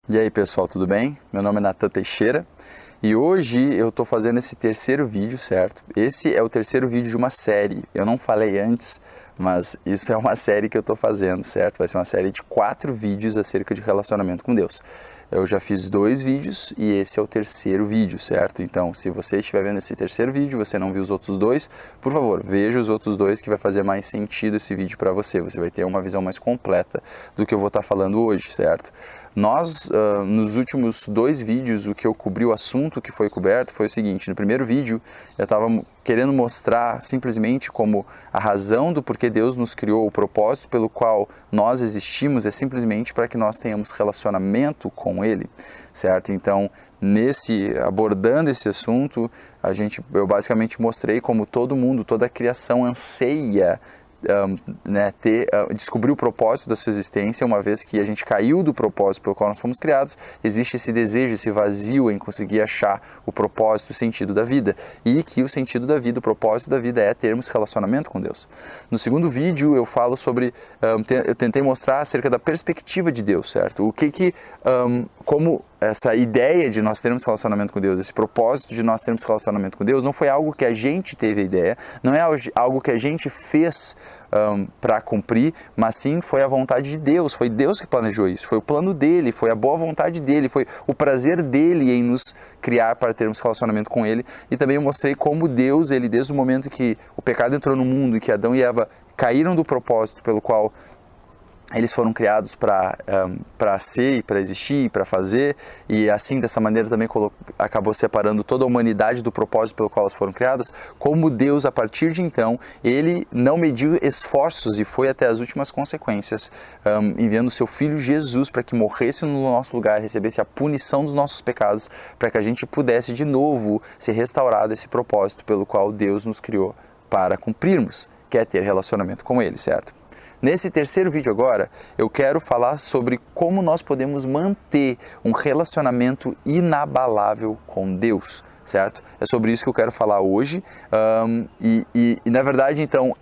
E aí pessoal, tudo bem? Meu nome é Natan Teixeira e hoje eu estou fazendo esse terceiro vídeo, certo? Esse é o terceiro vídeo de uma série. Eu não falei antes, mas isso é uma série que eu estou fazendo, certo? Vai ser uma série de 4 vídeos acerca de relacionamento com Deus. Eu já fiz 2 vídeos e esse é o terceiro vídeo, certo? Então, se você estiver vendo esse terceiro vídeo, você não viu os outros 2, por favor, veja os outros 2 que vai fazer mais sentido esse vídeo para você. Você vai ter uma visão mais completa do que eu vou estar falando hoje, certo? Nós, nos últimos 2 vídeos, o que eu cobri, o assunto que foi coberto foi o seguinte: no primeiro vídeo eu estava querendo mostrar simplesmente como a razão do porquê Deus nos criou, o propósito pelo qual nós existimos é simplesmente para que nós tenhamos relacionamento com Ele, certo? Então, abordando esse assunto, eu basicamente mostrei como todo mundo, toda a criação anseia descobrir o propósito da sua existência. Uma vez que a gente caiu do propósito pelo qual nós fomos criados, existe esse desejo, esse vazio em conseguir achar o propósito, o sentido da vida, e que o sentido da vida, o propósito da vida é termos relacionamento com Deus. No segundo vídeo eu falo sobre, eu tentei mostrar acerca da perspectiva de Deus, certo? Como essa ideia de nós termos relacionamento com Deus, esse propósito de nós termos relacionamento com Deus, não foi algo que a gente teve a ideia, não é algo que a gente fez para cumprir, mas sim foi a vontade de Deus, foi Deus que planejou isso, foi o plano dele, foi a boa vontade dele, foi o prazer dele em nos criar para termos relacionamento com ele. E também eu mostrei como Deus, ele desde o momento que o pecado entrou no mundo e que Adão e Eva caíram do propósito pelo qual eles foram criados para ser e para existir e para fazer, e assim, dessa maneira também acabou separando toda a humanidade do propósito pelo qual elas foram criadas. Como Deus, a partir de então, ele não mediu esforços e foi até as últimas consequências, enviando seu Filho Jesus para que morresse no nosso lugar, recebesse a punição dos nossos pecados, para que a gente pudesse de novo ser restaurado esse propósito pelo qual Deus nos criou para cumprirmos, que é ter relacionamento com Ele, certo? Nesse terceiro vídeo agora, eu quero falar sobre como nós podemos manter um relacionamento inabalável com Deus, certo? É sobre isso que eu quero falar hoje, na verdade, então,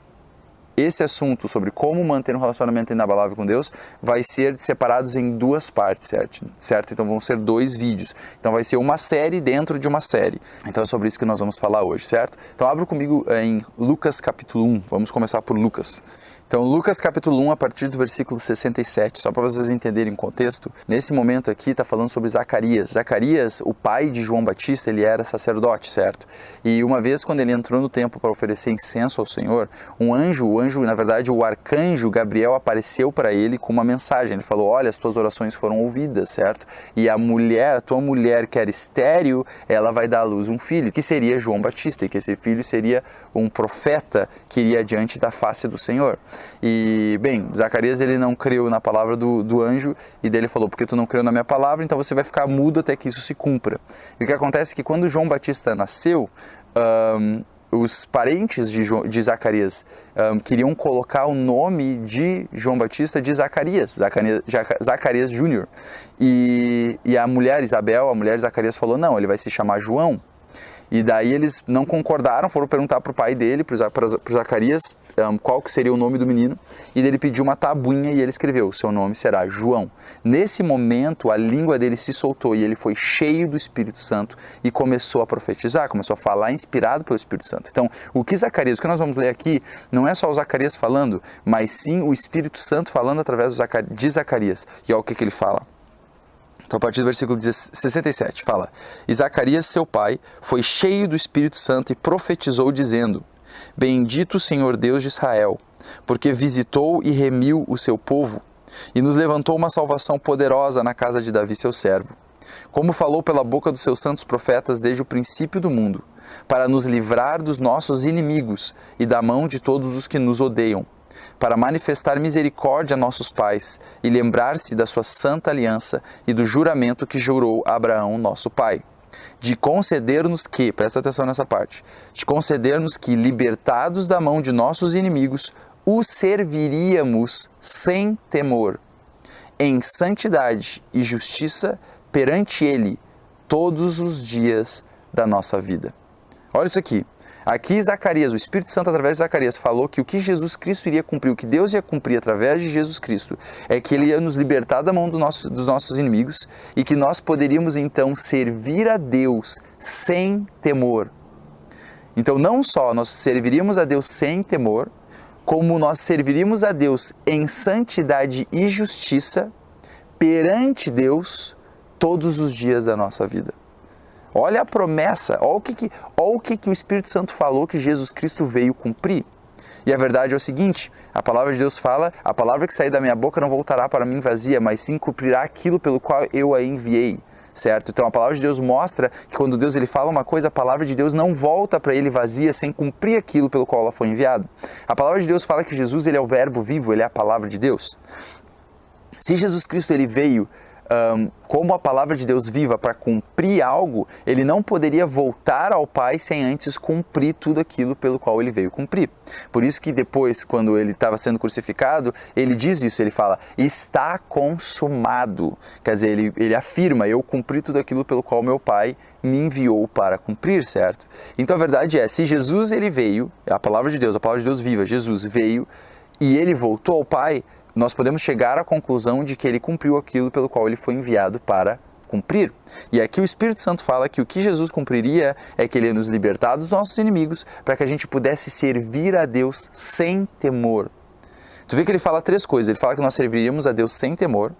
esse assunto sobre como manter um relacionamento inabalável com Deus vai ser separados em 2 partes, certo? Então vão ser 2 vídeos. Então vai ser uma série dentro de uma série. Então é sobre isso que nós vamos falar hoje, certo? Então abra comigo em Lucas capítulo 1. Vamos começar por Lucas. Então, Lucas capítulo 1, a partir do versículo 67, só para vocês entenderem o contexto, nesse momento aqui está falando sobre Zacarias. Zacarias, o pai de João Batista, ele era sacerdote, certo? E uma vez quando ele entrou no templo para oferecer incenso ao Senhor, na verdade o arcanjo Gabriel apareceu para ele com uma mensagem. Ele falou: olha, as tuas orações foram ouvidas, certo? E a tua mulher que era estéril, ela vai dar à luz um filho, que seria João Batista, e que esse filho seria um profeta que iria diante da face do Senhor. E, bem, Zacarias, ele não creu na palavra do anjo, e dele falou: porque tu não creu na minha palavra, então você vai ficar mudo até que isso se cumpra. E o que acontece é que quando João Batista nasceu, os parentes de Zacarias queriam colocar o nome de João Batista de Zacarias Júnior. E a mulher Isabel, a mulher de Zacarias, falou: não, ele vai se chamar João. E daí eles não concordaram, foram perguntar para o pai dele, para Zacarias, qual que seria o nome do menino. E ele pediu uma tabuinha e ele escreveu: seu nome será João. Nesse momento a língua dele se soltou e ele foi cheio do Espírito Santo e começou a profetizar, começou a falar inspirado pelo Espírito Santo. Então o que nós vamos ler aqui não é só o Zacarias falando, mas sim o Espírito Santo falando através de Zacarias. E olha o que ele fala. Então, a partir do versículo 67, fala: e Zacarias, seu pai, foi cheio do Espírito Santo e profetizou, dizendo: bendito o Senhor Deus de Israel, porque visitou e remiu o seu povo, e nos levantou uma salvação poderosa na casa de Davi, seu servo, como falou pela boca dos seus santos profetas desde o princípio do mundo, para nos livrar dos nossos inimigos e da mão de todos os que nos odeiam, para manifestar misericórdia a nossos pais e lembrar-se da sua santa aliança e do juramento que jurou a Abraão, nosso pai, de conceder-nos que, presta atenção nessa parte, de conceder-nos que, libertados da mão de nossos inimigos, o serviríamos sem temor, em santidade e justiça perante Ele, todos os dias da nossa vida. Olha isso aqui. Aqui Zacarias, o Espírito Santo através de Zacarias falou que o que Jesus Cristo iria cumprir, o que Deus ia cumprir através de Jesus Cristo, é que Ele ia nos libertar da mão dos nossos inimigos e que nós poderíamos então servir a Deus sem temor. Então não só nós serviríamos a Deus sem temor, como nós serviríamos a Deus em santidade e justiça perante Deus todos os dias da nossa vida. Olha a promessa, olha o que o Espírito Santo falou que Jesus Cristo veio cumprir. E a verdade é o seguinte, a palavra de Deus fala, a palavra que sair da minha boca não voltará para mim vazia, mas sim cumprirá aquilo pelo qual eu a enviei. Certo? Então a palavra de Deus mostra que quando Deus ele fala uma coisa, a palavra de Deus não volta para ele vazia sem cumprir aquilo pelo qual ela foi enviada. A palavra de Deus fala que Jesus ele é o verbo vivo, ele é a palavra de Deus. Se Jesus Cristo ele veio como a palavra de Deus viva para cumprir algo, ele não poderia voltar ao Pai sem antes cumprir tudo aquilo pelo qual ele veio cumprir. Por isso que depois, quando ele estava sendo crucificado, ele diz isso, ele fala, está consumado. Quer dizer, ele afirma, eu cumpri tudo aquilo pelo qual meu Pai me enviou para cumprir, certo? Então a verdade é, se Jesus ele veio, a palavra de Deus viva, Jesus veio e ele voltou ao Pai, nós podemos chegar à conclusão de que ele cumpriu aquilo pelo qual ele foi enviado para cumprir. E aqui o Espírito Santo fala que o que Jesus cumpriria é que ele ia nos libertar dos nossos inimigos para que a gente pudesse servir a Deus sem temor. Tu vê que ele fala três coisas. Ele fala que nós serviríamos a Deus sem temor.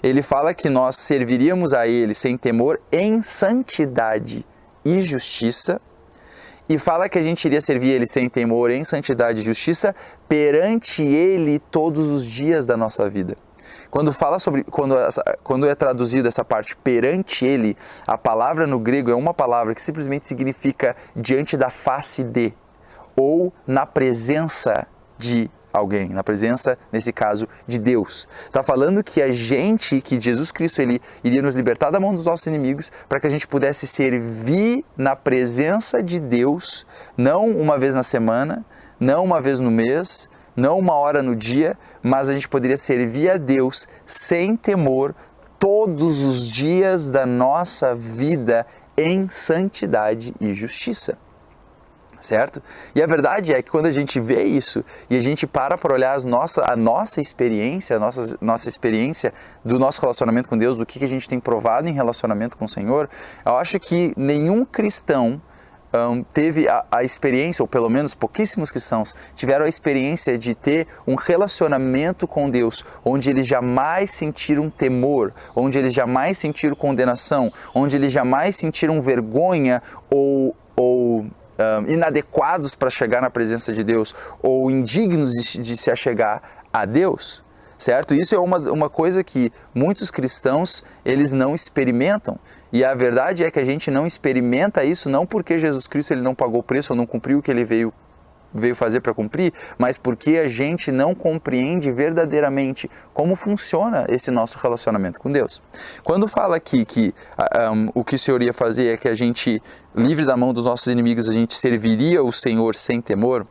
Ele fala que nós serviríamos a Ele sem temor em santidade e justiça. E fala que a gente iria servir Ele sem temor, em santidade e justiça, perante Ele todos os dias da nossa vida. Quando é traduzida essa parte perante Ele, a palavra no grego é uma palavra que simplesmente significa diante da face de, ou na presença de alguém, na presença, nesse caso, de Deus. Está falando que que Jesus Cristo, Ele iria nos libertar da mão dos nossos inimigos para que a gente pudesse servir na presença de Deus, não uma vez na semana, não uma vez no mês, não uma hora no dia, mas a gente poderia servir a Deus sem temor todos os dias da nossa vida em santidade e justiça. Certo? E a verdade é que quando a gente vê isso e a gente para olhar a nossa experiência, a nossa experiência do nosso relacionamento com Deus, do que a gente tem provado em relacionamento com o Senhor, eu acho que nenhum cristão teve a experiência, ou pelo menos pouquíssimos cristãos, tiveram a experiência de ter um relacionamento com Deus, onde eles jamais sentiram temor, onde eles jamais sentiram condenação, onde eles jamais sentiram vergonha ou inadequados para chegar na presença de Deus ou indignos de se achegar a Deus, certo? Isso é uma coisa que muitos cristãos eles não experimentam, e a verdade é que a gente não experimenta isso não porque Jesus Cristo ele não pagou o preço ou não cumpriu o que ele veio fazer para cumprir, mas porque a gente não compreende verdadeiramente como funciona esse nosso relacionamento com Deus. Quando fala aqui que o que o Senhor ia fazer é que a gente, livre da mão dos nossos inimigos, a gente serviria o Senhor sem temor,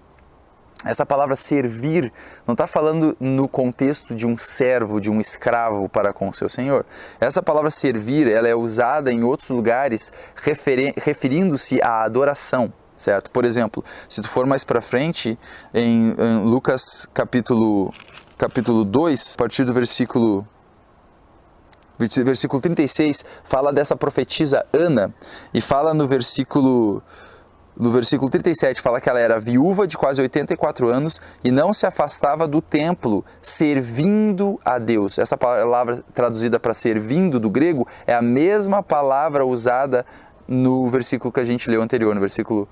essa palavra servir não está falando no contexto de um servo, de um escravo para com o seu Senhor. Essa palavra servir ela é usada em outros lugares referindo-se à adoração. Certo? Por exemplo, se tu for mais para frente, em Lucas capítulo 2, a partir do versículo 36, fala dessa profetisa Ana, e fala no versículo 37, fala que ela era viúva de quase 84 anos e não se afastava do templo, servindo a Deus. Essa palavra traduzida para servindo do grego é a mesma palavra usada no versículo que a gente leu anterior, no versículo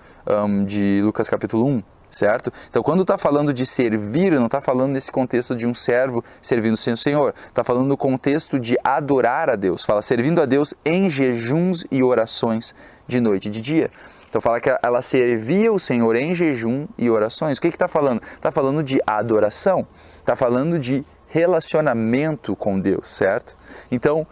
de Lucas capítulo 1, certo? Então, quando está falando de servir, não está falando nesse contexto de um servo servindo sem o Senhor, está falando no contexto de adorar a Deus, fala servindo a Deus em jejuns e orações de noite e de dia. Então fala que ela servia o Senhor em jejum e orações. O que está falando? Está falando de adoração, está falando de relacionamento com Deus, certo? Então,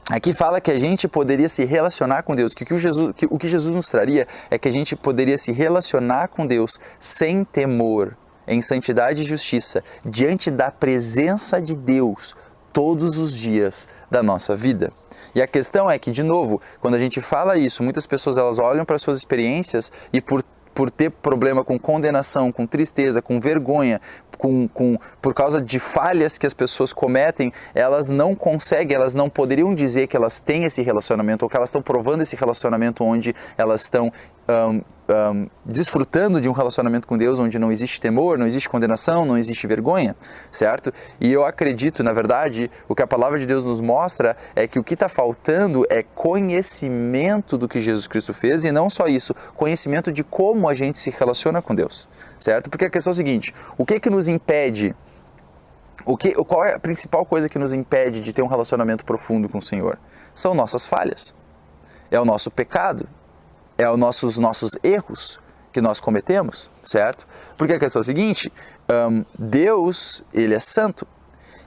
aqui fala que a gente poderia se relacionar com Deus, que o que Jesus nos traria é que a gente poderia se relacionar com Deus sem temor, em santidade e justiça, diante da presença de Deus todos os dias da nossa vida. E a questão é que, de novo, quando a gente fala isso, muitas pessoas elas olham para suas experiências e por por ter problema com condenação, com tristeza, com vergonha, por causa de falhas que as pessoas cometem, elas não conseguem, elas não poderiam dizer que elas têm esse relacionamento ou que elas estão provando esse relacionamento onde elas estão desfrutando de um relacionamento com Deus onde não existe temor, não existe condenação, não existe vergonha, certo? E eu acredito, na verdade, o que a palavra de Deus nos mostra é que o que está faltando é conhecimento do que Jesus Cristo fez e não só isso, conhecimento de como a gente se relaciona com Deus, certo? Porque a questão é a seguinte, o que nos impede, qual é a principal coisa que nos impede de ter um relacionamento profundo com o Senhor? São nossas falhas, é o nosso pecado, é os nossos erros que nós cometemos, certo? Porque a questão é a seguinte, Deus, Ele é santo.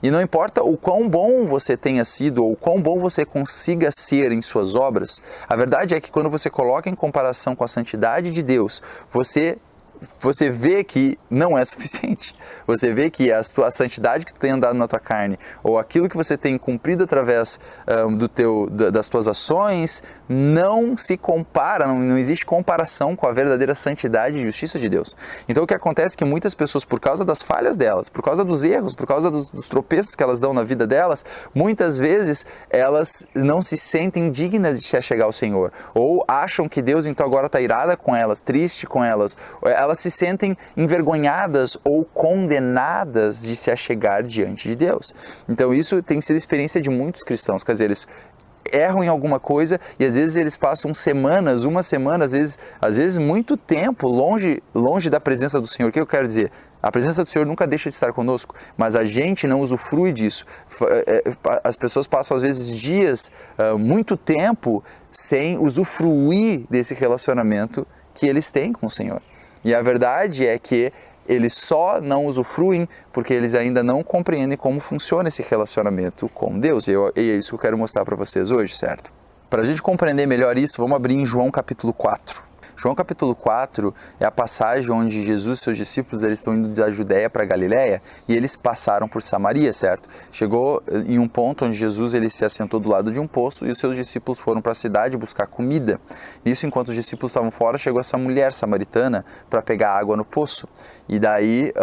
E não importa o quão bom você tenha sido ou o quão bom você consiga ser em suas obras, a verdade é que quando você coloca em comparação com a santidade de Deus, você vê que não é suficiente. Você vê que a santidade que tu tem andado na tua carne, ou aquilo que você tem cumprido através das tuas ações, não se compara, não existe comparação com a verdadeira santidade e justiça de Deus. Então o que acontece é que muitas pessoas, por causa das falhas delas, por causa dos erros, por causa dos tropeços que elas dão na vida delas, muitas vezes elas não se sentem dignas de se achegar ao Senhor, ou acham que Deus então agora está irada com elas, triste com elas, elas se sentem envergonhadas ou condenadas de se achegar diante de Deus. Então isso tem sido a experiência de muitos cristãos, quer dizer, eles erram em alguma coisa e às vezes eles passam semanas, uma semana, às vezes muito tempo longe da presença do Senhor. O que eu quero dizer? A presença do Senhor nunca deixa de estar conosco, mas a gente não usufrui disso. As pessoas passam às vezes dias, muito tempo, sem usufruir desse relacionamento que eles têm com o Senhor. E a verdade é que eles só não usufruem porque eles ainda não compreendem como funciona esse relacionamento com Deus. E é isso que eu quero mostrar para vocês hoje, certo? Para a gente compreender melhor isso, vamos abrir em João capítulo 4. João capítulo 4 é a passagem onde Jesus e seus discípulos eles estão indo da Judéia para Galiléia e eles passaram por Samaria, certo? Chegou em um ponto onde Jesus ele se assentou do lado de um poço e os seus discípulos foram para a cidade buscar comida. Isso enquanto os discípulos estavam fora, chegou essa mulher samaritana para pegar água no poço. E daí,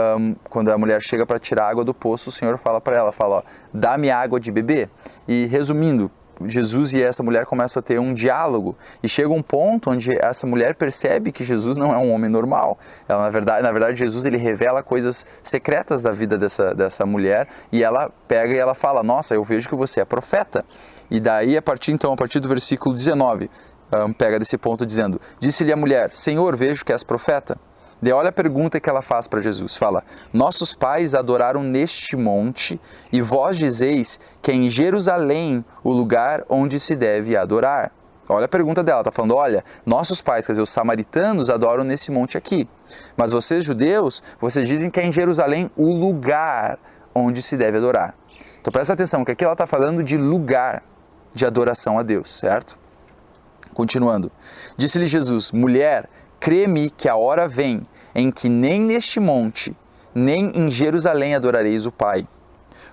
quando a mulher chega para tirar água do poço, o Senhor fala para ela, ó, dá-me água de beber. E resumindo, Jesus e essa mulher começam a ter um diálogo e chega um ponto onde essa mulher percebe que Jesus não é um homem normal. Ela, na verdade Jesus ele revela coisas secretas da vida dessa mulher e ela pega e ela fala, nossa, eu vejo que você é profeta. E daí a partir do versículo 19, pega desse ponto dizendo, disse-lhe a mulher, Senhor, vejo que és profeta. Daí olha a pergunta que ela faz para Jesus, fala, nossos pais adoraram neste monte e vós dizeis que é em Jerusalém o lugar onde se deve adorar. Olha a pergunta dela, está falando, olha, nossos pais, quer dizer, os samaritanos adoram nesse monte aqui, mas vocês judeus, vocês dizem que é em Jerusalém o lugar onde se deve adorar. Então presta atenção, que aqui ela está falando de lugar de adoração a Deus, certo? Continuando, disse-lhe Jesus, mulher, crê-me que a hora vem em que nem neste monte, nem em Jerusalém adorareis o Pai.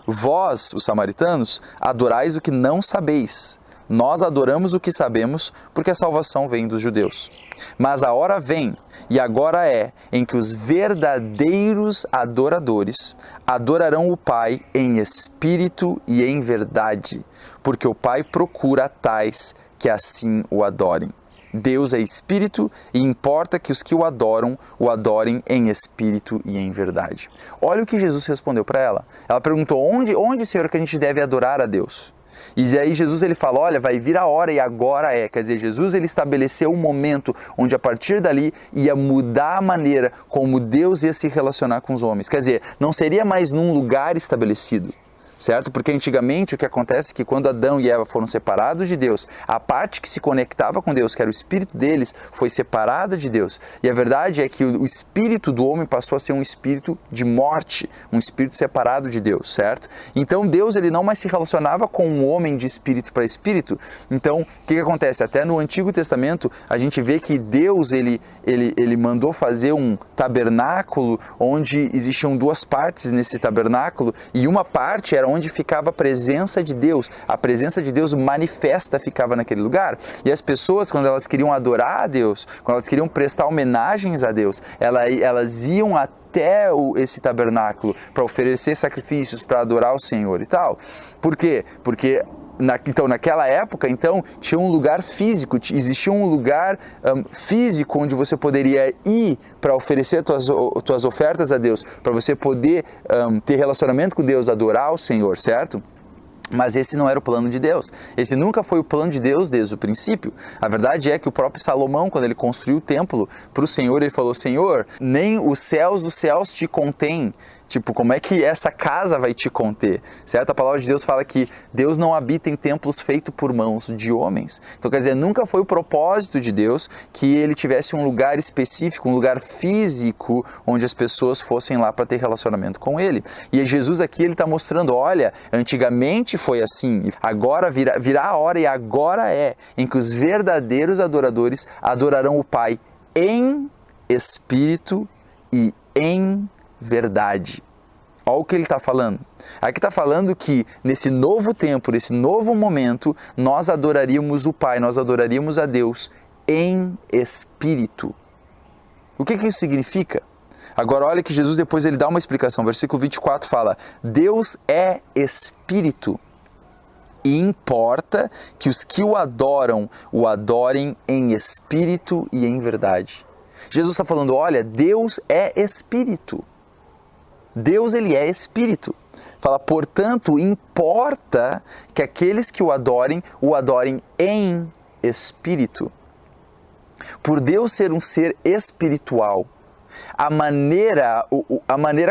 Vós, os samaritanos, adorais o que não sabeis. Nós adoramos o que sabemos, porque a salvação vem dos judeus. Mas a hora vem, e agora é, em que os verdadeiros adoradores adorarão o Pai em espírito e em verdade, porque o Pai procura tais que assim o adorem. Deus é espírito e importa que os que o adorem em espírito e em verdade. Olha o que Jesus respondeu para ela. Ela perguntou, onde, Senhor, que a gente deve adorar a Deus? E daí Jesus ele fala, olha, vai vir a hora e agora é. Quer dizer, Jesus ele estabeleceu um momento onde a partir dali ia mudar a maneira como Deus ia se relacionar com os homens. Quer dizer, não seria mais num lugar estabelecido. Certo? Porque antigamente o que acontece é que quando Adão e Eva foram separados de Deus, a parte que se conectava com Deus, que era o espírito deles, foi separada de Deus. E a verdade é que o espírito do homem passou a ser um espírito de morte, um espírito separado de Deus, certo? Então Deus ele não mais se relacionava com o homem de espírito para espírito. Então o que acontece? Até no Antigo Testamento a gente vê que Deus ele mandou fazer um tabernáculo onde existiam duas partes nesse tabernáculo e uma parte era onde ficava a presença de Deus. A presença de Deus manifesta ficava naquele lugar. E as pessoas, quando elas queriam adorar a Deus, quando elas queriam prestar homenagens a Deus, elas iam até esse tabernáculo para oferecer sacrifícios, para adorar o Senhor e tal. Por quê? Porque naquela época, tinha um lugar físico, existia um lugar físico onde você poderia ir para oferecer tuas ofertas a Deus, para você poder ter relacionamento com Deus, adorar o Senhor, certo? Mas esse não era o plano de Deus. Esse nunca foi o plano de Deus desde o princípio. A verdade é que o próprio Salomão, quando ele construiu o templo para o Senhor, ele falou: Senhor, nem os céus dos céus te contêm. Tipo, como é que essa casa vai te conter? Certo? A palavra de Deus fala que Deus não habita em templos feitos por mãos de homens. Então, quer dizer, nunca foi o propósito de Deus que ele tivesse um lugar específico, um lugar físico, onde as pessoas fossem lá para ter relacionamento com ele. E Jesus aqui, ele está mostrando, olha, antigamente foi assim, agora virá a hora, e agora é, em que os verdadeiros adoradores adorarão o Pai em espírito e em verdade. Olha o que ele está falando. Aqui está falando que nesse novo tempo, nesse novo momento, nós adoraríamos o Pai, nós adoraríamos a Deus em espírito. O que isso significa? Agora olha que Jesus depois ele dá uma explicação. Versículo 24 fala: Deus é espírito e importa que os que o adoram, o adorem em espírito e em verdade. Jesus está falando, olha, Deus é espírito. Deus, ele é espírito. Fala, portanto, importa que aqueles que o adorem em espírito. Por Deus ser um ser espiritual, a maneira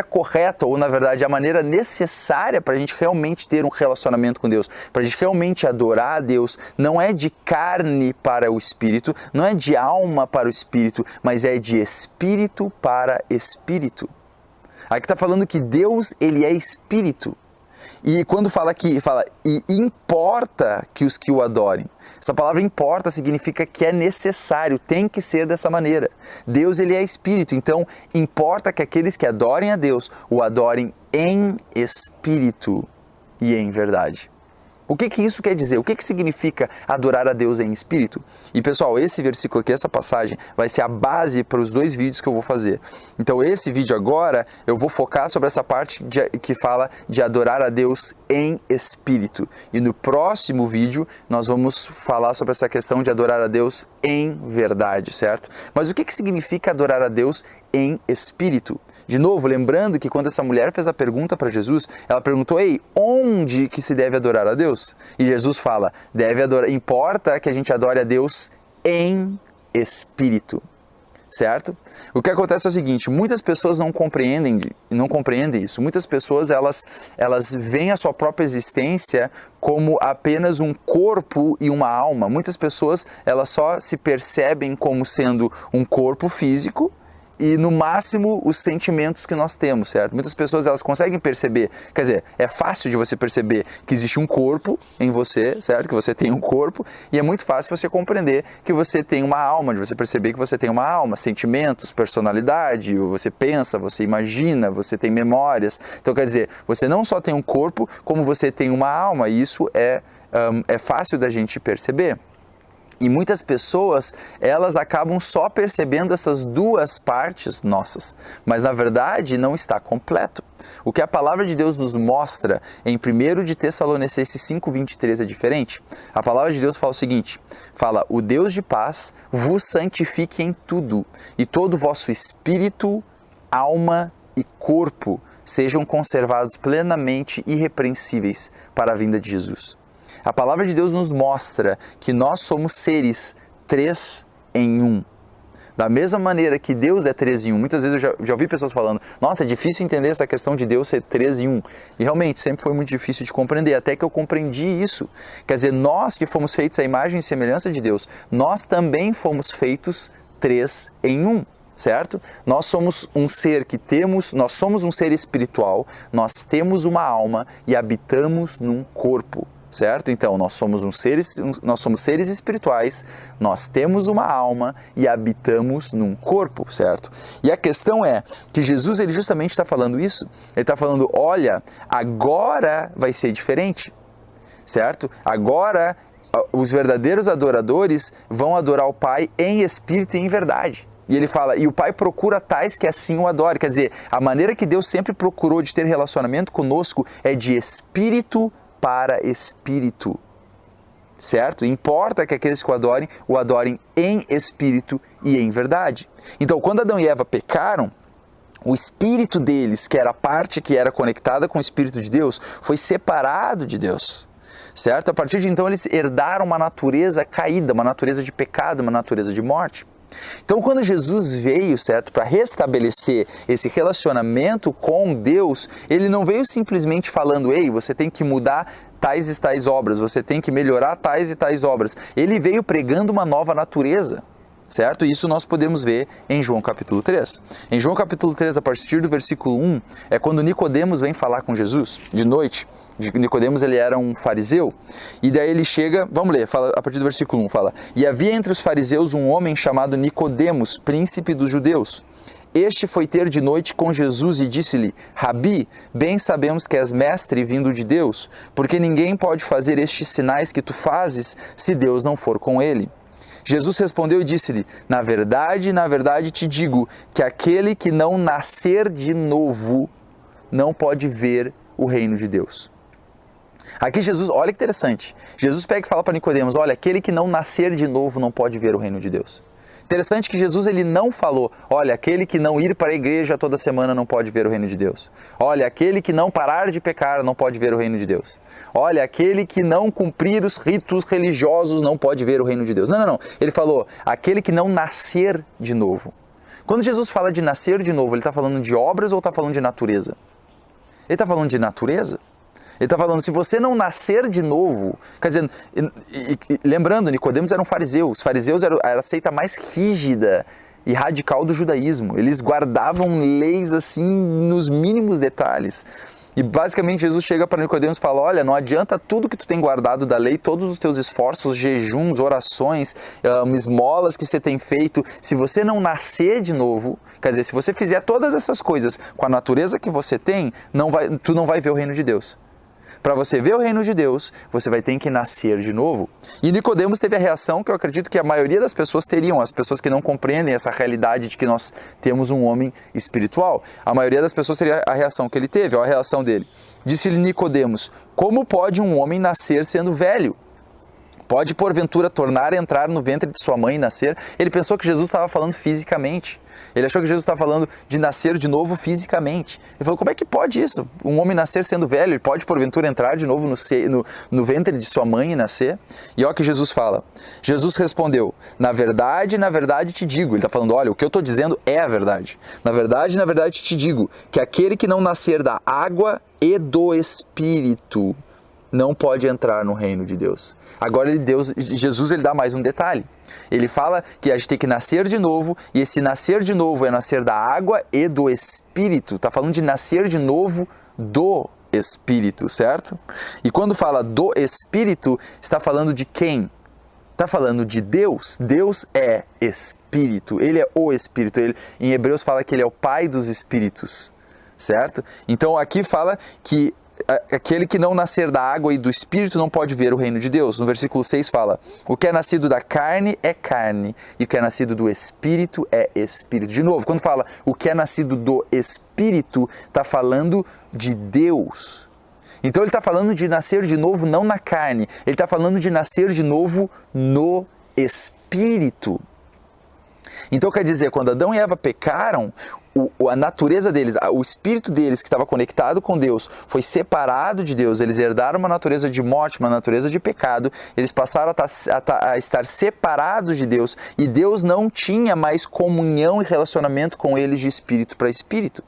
correta, ou na verdade a maneira necessária para a gente realmente ter um relacionamento com Deus, para a gente realmente adorar a Deus, não é de carne para o espírito, não é de alma para o espírito, mas é de espírito para espírito. Aqui está falando que Deus, ele é espírito. E quando fala e importa que os que o adorem. Essa palavra importa significa que é necessário, tem que ser dessa maneira. Deus, ele é espírito, então importa que aqueles que adorem a Deus o adorem em espírito e em verdade. O que isso quer dizer? O que significa adorar a Deus em espírito? E pessoal, esse versículo aqui, essa passagem, vai ser a base para os dois vídeos que eu vou fazer. Então esse vídeo agora, eu vou focar sobre essa parte que fala de adorar a Deus em espírito. E no próximo vídeo, nós vamos falar sobre essa questão de adorar a Deus em verdade, certo? Mas o que significa adorar a Deus em espírito? De novo, lembrando que quando essa mulher fez a pergunta para Jesus, ela perguntou, onde que se deve adorar a Deus? E Jesus fala, importa que a gente adore a Deus em espírito, certo? O que acontece é o seguinte, muitas pessoas não compreendem isso. Muitas pessoas, elas veem a sua própria existência como apenas um corpo e uma alma. Muitas pessoas, elas só se percebem como sendo um corpo físico, e no máximo os sentimentos que nós temos, certo? Muitas pessoas, elas conseguem perceber, quer dizer, é fácil de você perceber que existe um corpo em você, certo? Que você tem um corpo, e é muito fácil você compreender que você tem uma alma, de você perceber que você tem uma alma, sentimentos, personalidade, você pensa, você imagina, você tem memórias. Então, quer dizer, você não só tem um corpo, como você tem uma alma, e isso é fácil da gente perceber. E muitas pessoas, elas acabam só percebendo essas duas partes nossas, mas na verdade não está completo. O que a palavra de Deus nos mostra em 1 de Tessalonicenses 5:23 é diferente. A palavra de Deus fala o seguinte, fala, o Deus de paz vos santifique em tudo, e todo o vosso espírito, alma e corpo sejam conservados plenamente irrepreensíveis para a vinda de Jesus. A palavra de Deus nos mostra que nós somos seres 3 em 1. Da mesma maneira que Deus é 3 em 1. Muitas vezes eu já ouvi pessoas falando, nossa, é difícil entender essa questão de Deus ser 3 em 1. E realmente sempre foi muito difícil de compreender, até que eu compreendi isso. Quer dizer, nós que fomos feitos à imagem e semelhança de Deus, nós também fomos feitos 3 em 1. Certo? Nós somos um ser espiritual, nós temos uma alma e habitamos num corpo. certo? Então, nós somos seres espirituais, nós temos uma alma e habitamos num corpo, certo? E a questão é que Jesus, ele justamente está falando isso. Ele está falando, olha, agora vai ser diferente, certo? Agora, os verdadeiros adoradores vão adorar o Pai em espírito e em verdade. E ele fala, e o Pai procura tais que assim o adorem. Quer dizer, a maneira que Deus sempre procurou de ter relacionamento conosco é de espírito para espírito, certo? Importa que aqueles que o adorem em espírito e em verdade. Então, quando Adão e Eva pecaram, o espírito deles, que era a parte que era conectada com o Espírito de Deus, foi separado de Deus, certo? A partir de então, eles herdaram uma natureza caída, uma natureza de pecado, uma natureza de morte. Então, quando Jesus veio, certo, para restabelecer esse relacionamento com Deus, ele não veio simplesmente falando, ei, você tem que mudar tais e tais obras, você tem que melhorar tais e tais obras. Ele veio pregando uma nova natureza, certo? Isso nós podemos ver em João capítulo 3. Em João capítulo 3, a partir do versículo 1, é quando Nicodemos vem falar com Jesus, de noite. Nicodemos, ele era um fariseu, e daí ele chega, vamos ler, fala, a partir do versículo 1, fala, e havia entre os fariseus um homem chamado Nicodemos, príncipe dos judeus. Este foi ter de noite com Jesus e disse-lhe, Rabi, bem sabemos que és mestre vindo de Deus, porque ninguém pode fazer estes sinais que tu fazes se Deus não for com ele. Jesus respondeu e disse-lhe, na verdade te digo, que aquele que não nascer de novo não pode ver o reino de Deus. Aqui Jesus, olha que interessante, Jesus pega e fala para Nicodemos, olha, aquele que não nascer de novo não pode ver o reino de Deus. Interessante que Jesus, ele não falou, olha, aquele que não ir para a igreja toda semana não pode ver o reino de Deus. Olha, aquele que não parar de pecar não pode ver o reino de Deus. Olha, aquele que não cumprir os ritos religiosos não pode ver o reino de Deus. Não. Ele falou, aquele que não nascer de novo. Quando Jesus fala de nascer de novo, ele está falando de obras ou está falando de natureza? Ele está falando de natureza? Ele está falando, se você não nascer de novo, quer dizer, lembrando, Nicodemos era um fariseu, os fariseus eram a seita mais rígida e radical do judaísmo, eles guardavam leis assim nos mínimos detalhes. E basicamente Jesus chega para Nicodemos e fala, olha, não adianta tudo que tu tem guardado da lei, todos os teus esforços, jejuns, orações, esmolas que você tem feito, se você não nascer de novo, quer dizer, se você fizer todas essas coisas com a natureza que você tem, tu não vai ver o reino de Deus. Para você ver o reino de Deus, você vai ter que nascer de novo. E Nicodemos teve a reação que eu acredito que a maioria das pessoas teriam, as pessoas que não compreendem essa realidade de que nós temos um homem espiritual. A maioria das pessoas teria a reação que ele teve, a reação dele. Disse-lhe Nicodemos, como pode um homem nascer sendo velho? Pode, porventura, tornar a entrar no ventre de sua mãe e nascer? Ele pensou que Jesus estava falando fisicamente. Ele achou que Jesus estava falando de nascer de novo fisicamente. Ele falou, como é que pode isso? Um homem nascer sendo velho, ele pode, porventura, entrar de novo no ventre de sua mãe e nascer? E olha o que Jesus fala. Jesus respondeu, na verdade te digo. Ele está falando, olha, o que eu estou dizendo é a verdade. Na verdade te digo, que aquele que não nascer da água e do Espírito não pode entrar no reino de Deus. Agora Jesus ele dá mais um detalhe. Ele fala que a gente tem que nascer de novo, e esse nascer de novo é nascer da água e do Espírito. Está falando de nascer de novo do Espírito, certo? E quando fala do Espírito, está falando de quem? Está falando de Deus. Deus é Espírito, Ele é o Espírito. Em Hebreus fala que Ele é o Pai dos Espíritos, certo? Então aqui fala que aquele que não nascer da água e do Espírito não pode ver o reino de Deus. No versículo 6 fala, o que é nascido da carne é carne, e o que é nascido do Espírito é Espírito. De novo, quando fala o que é nascido do Espírito, está falando de Deus. Então ele está falando de nascer de novo não na carne, ele está falando de nascer de novo no Espírito. Então quer dizer, quando Adão e Eva pecaram, a natureza deles, o espírito deles que estava conectado com Deus foi separado de Deus, eles herdaram uma natureza de morte, uma natureza de pecado, eles passaram a estar separados de Deus e Deus não tinha mais comunhão e relacionamento com eles de espírito para espírito.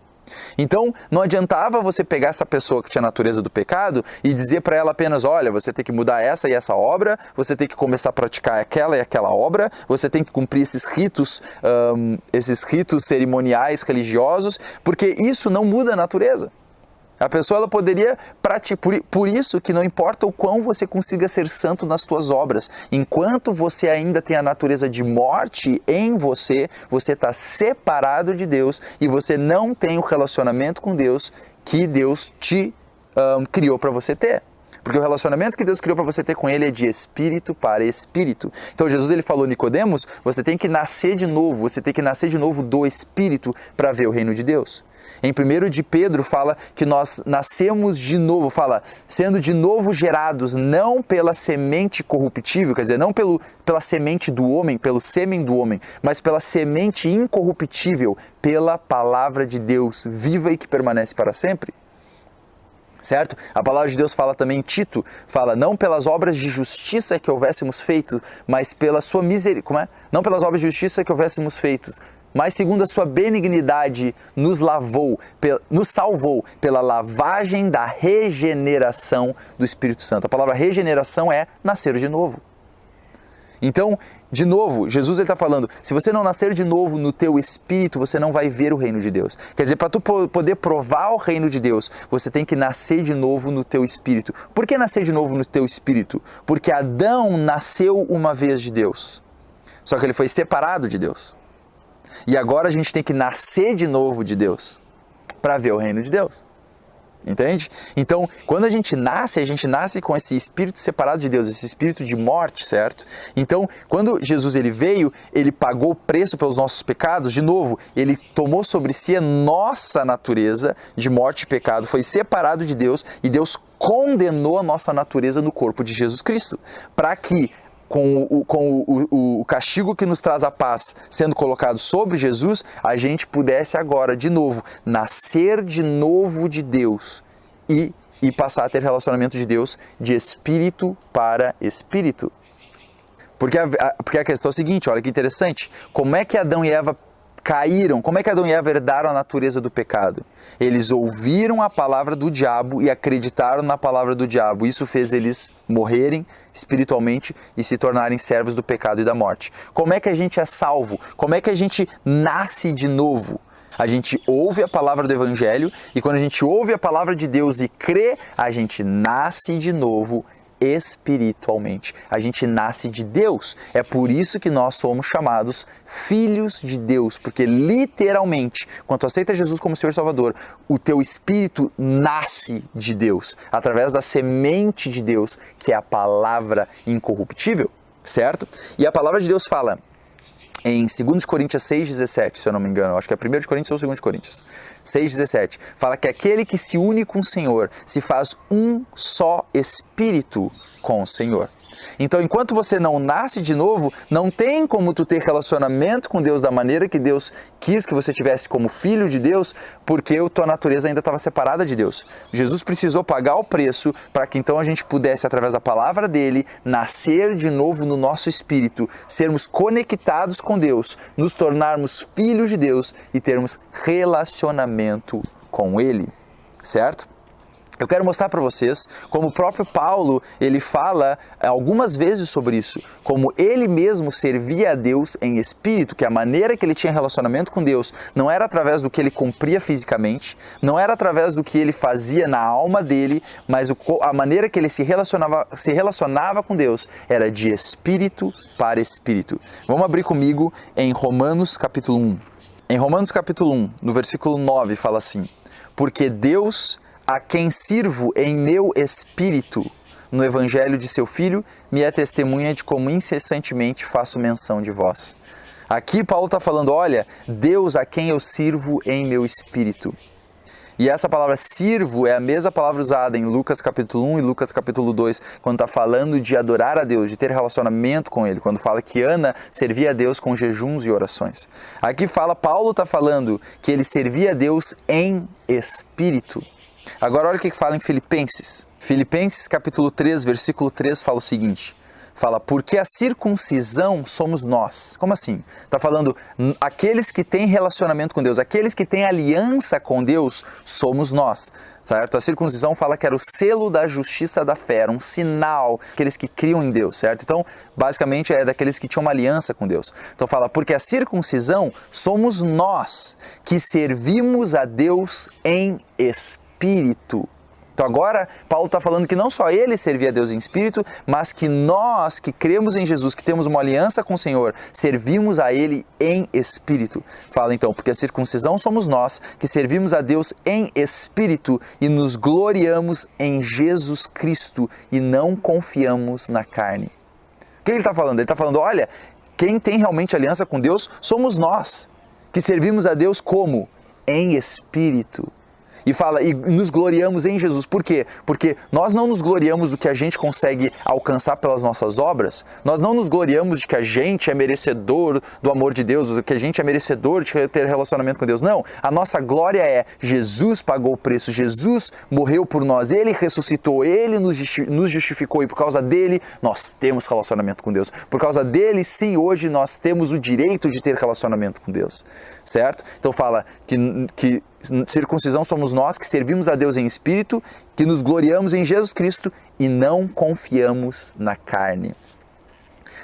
Então, não adiantava você pegar essa pessoa que tinha a natureza do pecado e dizer para ela apenas, olha, você tem que mudar essa e essa obra, você tem que começar a praticar aquela e aquela obra, você tem que cumprir esses ritos cerimoniais religiosos, porque isso não muda a natureza. A pessoa ela poderia praticar, por isso que não importa o quão você consiga ser santo nas tuas obras, enquanto você ainda tem a natureza de morte em você, você está separado de Deus e você não tem o relacionamento com Deus que Deus te criou para você ter. Porque o relacionamento que Deus criou para você ter com Ele é de espírito para espírito. Então Jesus ele falou, Nicodemos, você tem que nascer de novo, você tem que nascer de novo do espírito para ver o reino de Deus. Em 1 de Pedro fala que nós nascemos de novo, fala, sendo de novo gerados, não pela semente corruptível, quer dizer, não pela semente do homem, pelo sêmen do homem, mas pela semente incorruptível, pela palavra de Deus, viva e que permanece para sempre. Certo? A palavra de Deus fala também em Tito, fala, não pelas obras de justiça que houvéssemos feito, mas pela sua misericórdia, não pelas obras de justiça que houvéssemos feito, mas segundo a sua benignidade nos salvou pela lavagem da regeneração do Espírito Santo. A palavra regeneração é nascer de novo. Então, de novo, Jesus está falando, se você não nascer de novo no teu espírito, você não vai ver o reino de Deus. Quer dizer, para tu poder provar o reino de Deus, você tem que nascer de novo no teu espírito. Por que nascer de novo no teu espírito? Porque Adão nasceu uma vez de Deus, só que ele foi separado de Deus. E agora a gente tem que nascer de novo de Deus para ver o reino de Deus. Entende? Então, quando a gente nasce com esse espírito separado de Deus, esse espírito de morte, certo? Então, quando Jesus ele veio, ele pagou o preço pelos nossos pecados, de novo, ele tomou sobre si a nossa natureza de morte e pecado, foi separado de Deus e Deus condenou a nossa natureza no corpo de Jesus Cristo, para que com o castigo que nos traz a paz sendo colocado sobre Jesus, a gente pudesse agora, de novo, nascer de novo de Deus e passar a ter relacionamento de Deus de espírito para espírito. Porque a questão é a seguinte, olha que interessante, como é que Adão e Eva caíram? Como é que Adão e Eva herdaram a natureza do pecado? Eles ouviram a palavra do diabo e acreditaram na palavra do diabo. Isso fez eles morrerem espiritualmente e se tornarem servos do pecado e da morte. Como é que a gente é salvo? Como é que a gente nasce de novo? A gente ouve a palavra do Evangelho e quando a gente ouve a palavra de Deus e crê, a gente nasce de novo espiritualmente. A gente nasce de Deus. É por isso que nós somos chamados filhos de Deus, porque literalmente, quando tu aceita Jesus como Senhor e Salvador, o teu espírito nasce de Deus, através da semente de Deus, que é a palavra incorruptível, certo? E a palavra de Deus fala em 2 Coríntios 6,17, se eu não me engano, acho que é 1 Coríntios ou 2 Coríntios, 6,17, fala que aquele que se une com o Senhor se faz um só espírito com o Senhor. Então, enquanto você não nasce de novo, não tem como tu ter relacionamento com Deus da maneira que Deus quis que você tivesse como filho de Deus, porque a tua natureza ainda estava separada de Deus. Jesus precisou pagar o preço para que então a gente pudesse, através da palavra dele, nascer de novo no nosso espírito, sermos conectados com Deus, nos tornarmos filhos de Deus e termos relacionamento com ele, certo? Eu quero mostrar para vocês como o próprio Paulo, ele fala algumas vezes sobre isso, como ele mesmo servia a Deus em espírito, que a maneira que ele tinha relacionamento com Deus não era através do que ele cumpria fisicamente, não era através do que ele fazia na alma dele, mas a maneira que ele se relacionava com Deus era de espírito para espírito. Vamos abrir comigo em Romanos capítulo 1. Em Romanos capítulo 1, no versículo 9, fala assim: porque Deus, a quem sirvo em meu espírito, no evangelho de seu Filho, me é testemunha de como incessantemente faço menção de vós. Aqui Paulo está falando, olha, Deus a quem eu sirvo em meu espírito. E essa palavra sirvo é a mesma palavra usada em Lucas capítulo 1 e Lucas capítulo 2, quando está falando de adorar a Deus, de ter relacionamento com Ele, quando fala que Ana servia a Deus com jejuns e orações. Aqui Paulo está falando que ele servia a Deus em espírito. Agora olha o que fala em Filipenses. Filipenses capítulo 3, versículo 3 fala o seguinte, fala, porque a circuncisão somos nós. Como assim? Está falando, aqueles que têm relacionamento com Deus, aqueles que têm aliança com Deus, somos nós. Certo? A circuncisão fala que era o selo da justiça da fé, era um sinal, aqueles que criam em Deus, certo? Então, basicamente é daqueles que tinham uma aliança com Deus. Então fala, porque a circuncisão somos nós, que servimos a Deus em espírito. espírito. Então agora Paulo está falando que não só ele servia a Deus em espírito, mas que nós que cremos em Jesus, que temos uma aliança com o Senhor, servimos a Ele em espírito. Fala então, porque a circuncisão somos nós que servimos a Deus em espírito e nos gloriamos em Jesus Cristo e não confiamos na carne. O que ele está falando? Ele está falando, olha, quem tem realmente aliança com Deus somos nós, que servimos a Deus como? Em espírito. E fala, e nos gloriamos em Jesus. Por quê? Porque nós não nos gloriamos do que a gente consegue alcançar pelas nossas obras, nós não nos gloriamos de que a gente é merecedor do amor de Deus, do que a gente é merecedor de ter relacionamento com Deus. Não, a nossa glória é Jesus pagou o preço, Jesus morreu por nós, Ele ressuscitou, Ele nos justificou e por causa dele nós temos relacionamento com Deus. Por causa dele, sim, hoje nós temos o direito de ter relacionamento com Deus. Certo? Então fala que circuncisão somos nós que servimos a Deus em espírito, que nos gloriamos em Jesus Cristo e não confiamos na carne.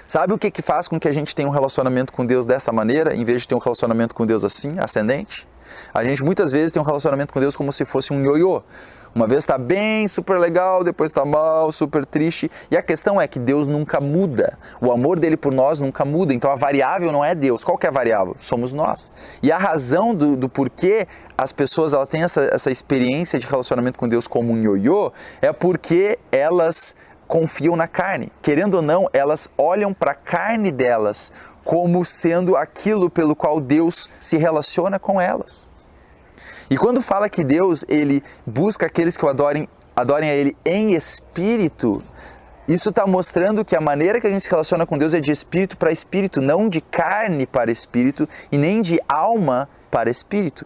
Sabe o que faz com que a gente tenha um relacionamento com Deus dessa maneira, em vez de ter um relacionamento com Deus assim, ascendente? A gente muitas vezes tem um relacionamento com Deus como se fosse um ioiô. Uma vez está bem, super legal, depois está mal, super triste. E a questão é que Deus nunca muda. O amor dele por nós nunca muda. Então a variável não é Deus. Qual que é a variável? Somos nós. E a razão do porquê as pessoas têm essa experiência de relacionamento com Deus como um ioiô é porque elas confiam na carne. Querendo ou não, elas olham para a carne delas como sendo aquilo pelo qual Deus se relaciona com elas. E quando fala que Deus, Ele busca aqueles que o adorem a Ele em espírito, isso está mostrando que a maneira que a gente se relaciona com Deus é de espírito para espírito, não de carne para espírito e nem de alma para espírito.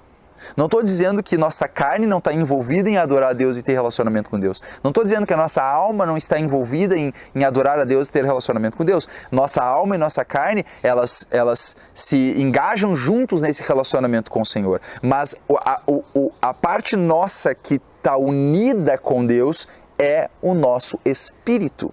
Não estou dizendo que nossa carne não está envolvida em adorar a Deus e ter relacionamento com Deus. Não estou dizendo que a nossa alma não está envolvida em adorar a Deus e ter relacionamento com Deus. Nossa alma e nossa carne, elas se engajam juntos nesse relacionamento com o Senhor. Mas a parte nossa que está unida com Deus é o nosso espírito.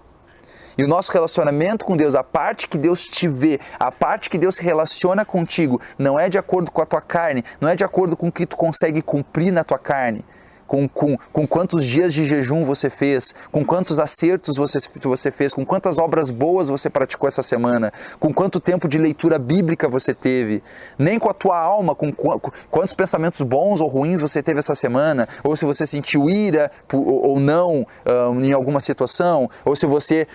E o nosso relacionamento com Deus, a parte que Deus te vê, a parte que Deus se relaciona contigo, não é de acordo com a tua carne, não é de acordo com o que tu consegue cumprir na tua carne, com quantos dias de jejum você fez, com quantos acertos você fez, com quantas obras boas você praticou essa semana, com quanto tempo de leitura bíblica você teve, nem com a tua alma, com quantos pensamentos bons ou ruins você teve essa semana, ou se você sentiu ira ou não em alguma situação, ou se você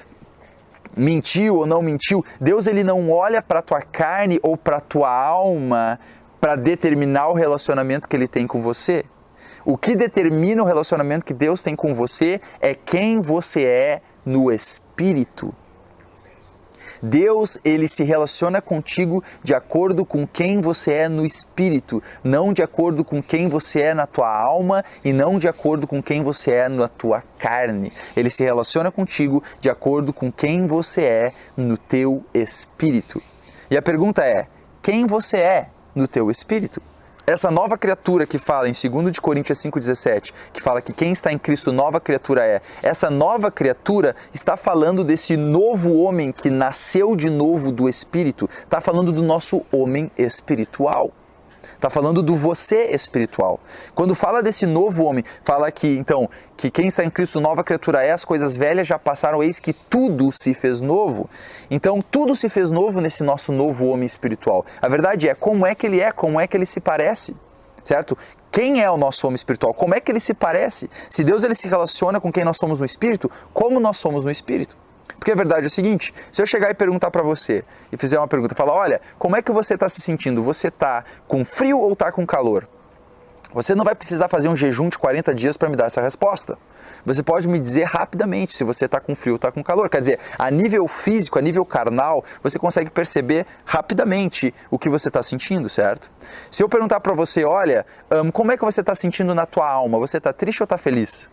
mentiu ou não mentiu. Deus, ele não olha para a tua carne ou para a tua alma para determinar o relacionamento que ele tem com você. O que determina o relacionamento que Deus tem com você é quem você é no espírito. Deus, ele se relaciona contigo de acordo com quem você é no espírito, não de acordo com quem você é na tua alma e não de acordo com quem você é na tua carne. Ele se relaciona contigo de acordo com quem você é no teu espírito. E a pergunta é, quem você é no teu espírito? Essa nova criatura que fala em 2 Coríntios 5,17, que fala que quem está em Cristo nova criatura é, essa nova criatura está falando desse novo homem que nasceu de novo do Espírito, está falando do nosso homem espiritual. Está falando do você espiritual. Quando fala desse novo homem, fala que, então, que quem está em Cristo nova criatura é, as coisas velhas já passaram, eis que tudo se fez novo. Então, tudo se fez novo nesse nosso novo homem espiritual. A verdade é, como é que ele se parece, certo? Quem é o nosso homem espiritual? Como é que ele se parece? Se Deus, ele se relaciona com quem nós somos no Espírito, como nós somos no Espírito? Porque a verdade é o seguinte, se eu chegar e perguntar para você e fizer uma pergunta, falar, olha, como é que você está se sentindo? Você está com frio ou está com calor? Você não vai precisar fazer um jejum de 40 dias para me dar essa resposta. Você pode me dizer rapidamente se você está com frio ou está com calor. Quer dizer, a nível físico, a nível carnal, você consegue perceber rapidamente o que você está sentindo, certo? Se eu perguntar para você, olha, como é que você está sentindo na tua alma? Você está triste ou está feliz?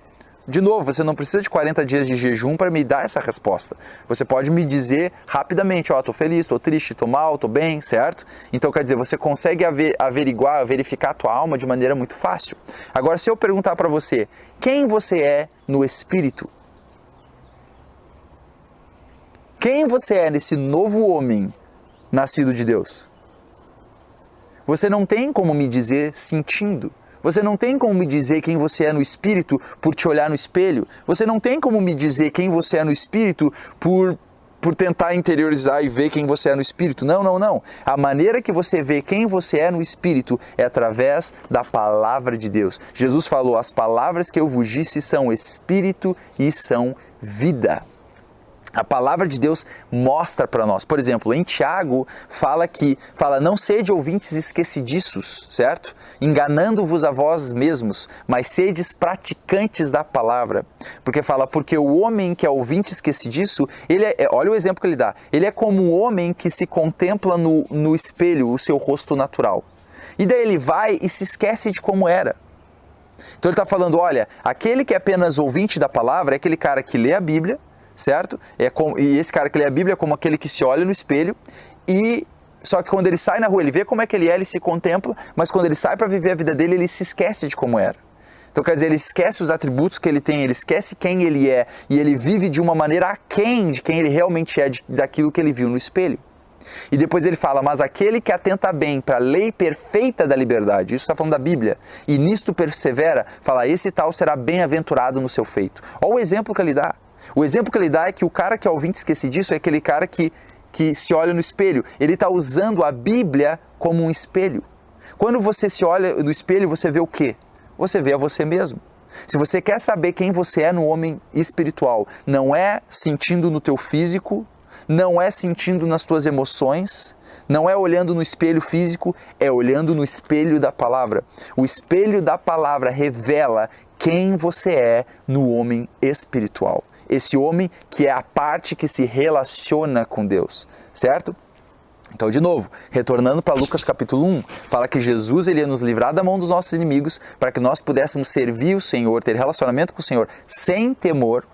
De novo, você não precisa de 40 dias de jejum para me dar essa resposta. Você pode me dizer rapidamente, ó, tô feliz, tô triste, tô mal, tô bem, certo? Então, quer dizer, você consegue verificar a tua alma de maneira muito fácil. Agora, se eu perguntar para você, quem você é no Espírito? Quem você é nesse novo homem nascido de Deus? Você não tem como me dizer sentindo. Você não tem como me dizer quem você é no espírito por te olhar no espelho. Você não tem como me dizer quem você é no espírito por tentar interiorizar e ver quem você é no espírito. Não, não, não. A maneira que você vê quem você é no espírito é através da palavra de Deus. Jesus falou: as palavras que eu vos disse são espírito e são vida. A palavra de Deus mostra para nós. Por exemplo, em Tiago fala não sede ouvintes esquecidiços, certo? Enganando-vos a vós mesmos, mas sedes praticantes da palavra. Porque o homem que é ouvinte esquecidiço, olha o exemplo que ele dá, ele é como um homem que se contempla no espelho, o seu rosto natural. E daí ele vai e se esquece de como era. Então ele está falando, olha, aquele que é apenas ouvinte da palavra é aquele cara que lê a Bíblia, certo? E esse cara que lê a Bíblia é como aquele que se olha no espelho só que quando ele sai na rua, ele vê como é que ele é, ele se contempla, mas quando ele sai para viver a vida dele, ele se esquece de como era. Então quer dizer, ele esquece os atributos que ele tem, ele esquece quem ele é e ele vive de uma maneira aquém de quem ele realmente é, daquilo que ele viu no espelho. E depois ele fala, mas aquele que atenta bem para a lei perfeita da liberdade, isso está falando da Bíblia, e nisto persevera, fala, esse tal será bem-aventurado no seu feito. Olha o exemplo que ele dá. O exemplo que ele dá é que o cara que é ouvinte esquecidiço é aquele cara que se olha no espelho. Ele está usando a Bíblia como um espelho. Quando você se olha no espelho, você vê o quê? Você vê a você mesmo. Se você quer saber quem você é no homem espiritual, não é sentindo no teu físico, não é sentindo nas tuas emoções, não é olhando no espelho físico, é olhando no espelho da palavra. O espelho da palavra revela quem você é no homem espiritual. Esse homem que é a parte que se relaciona com Deus, certo? Então, de novo, retornando para Lucas capítulo 1, fala que Jesus ele ia nos livrar da mão dos nossos inimigos para que nós pudéssemos servir o Senhor, ter relacionamento com o Senhor sem temor,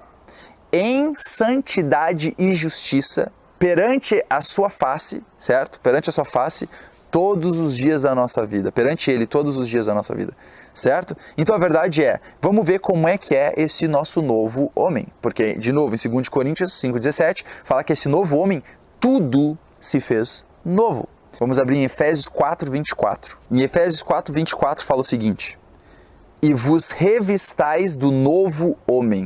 em santidade e justiça, perante a sua face, certo? Perante a sua face, todos os dias da nossa vida, perante Ele todos os dias da nossa vida, certo? Então a verdade vamos ver como é que é esse nosso novo homem, porque, de novo, em 2 Coríntios 5,17, fala que esse novo homem, tudo se fez novo. Vamos abrir em Efésios 4,24. Em Efésios 4,24 fala o seguinte, e vos revistais do novo homem.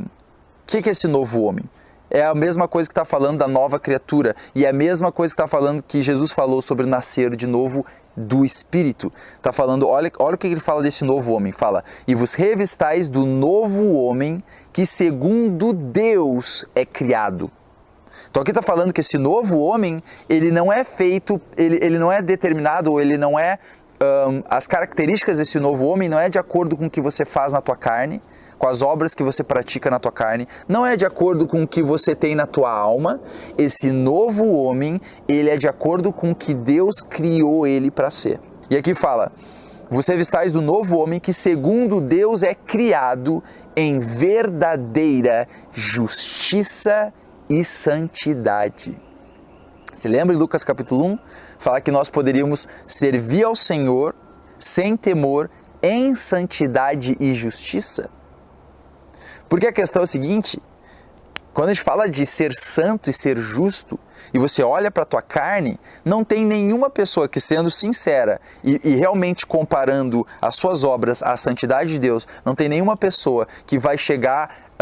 O que é esse novo homem? É a mesma coisa que está falando da nova criatura. E é a mesma coisa que está falando que Jesus falou sobre nascer de novo do Espírito. Está falando, olha o que ele fala desse novo homem. Fala, e vos revistais do novo homem que segundo Deus é criado. Então aqui está falando que esse novo homem, ele não é feito, ele não é determinado, ou ele não é... as características desse novo homem não é de acordo com o que você faz na tua carne, com as obras que você pratica na tua carne, não é de acordo com o que você tem na tua alma. Esse novo homem, ele é de acordo com o que Deus criou ele para ser. E aqui fala, vos revistais do novo homem que segundo Deus é criado em verdadeira justiça e santidade. Se lembra de Lucas capítulo 1? Fala que nós poderíamos servir ao Senhor sem temor, em santidade e justiça. Porque a questão é o seguinte, quando a gente fala de ser santo e ser justo, e você olha para a tua carne, não tem nenhuma pessoa que, sendo sincera e realmente comparando as suas obras à santidade de Deus, não tem nenhuma pessoa que vai chegar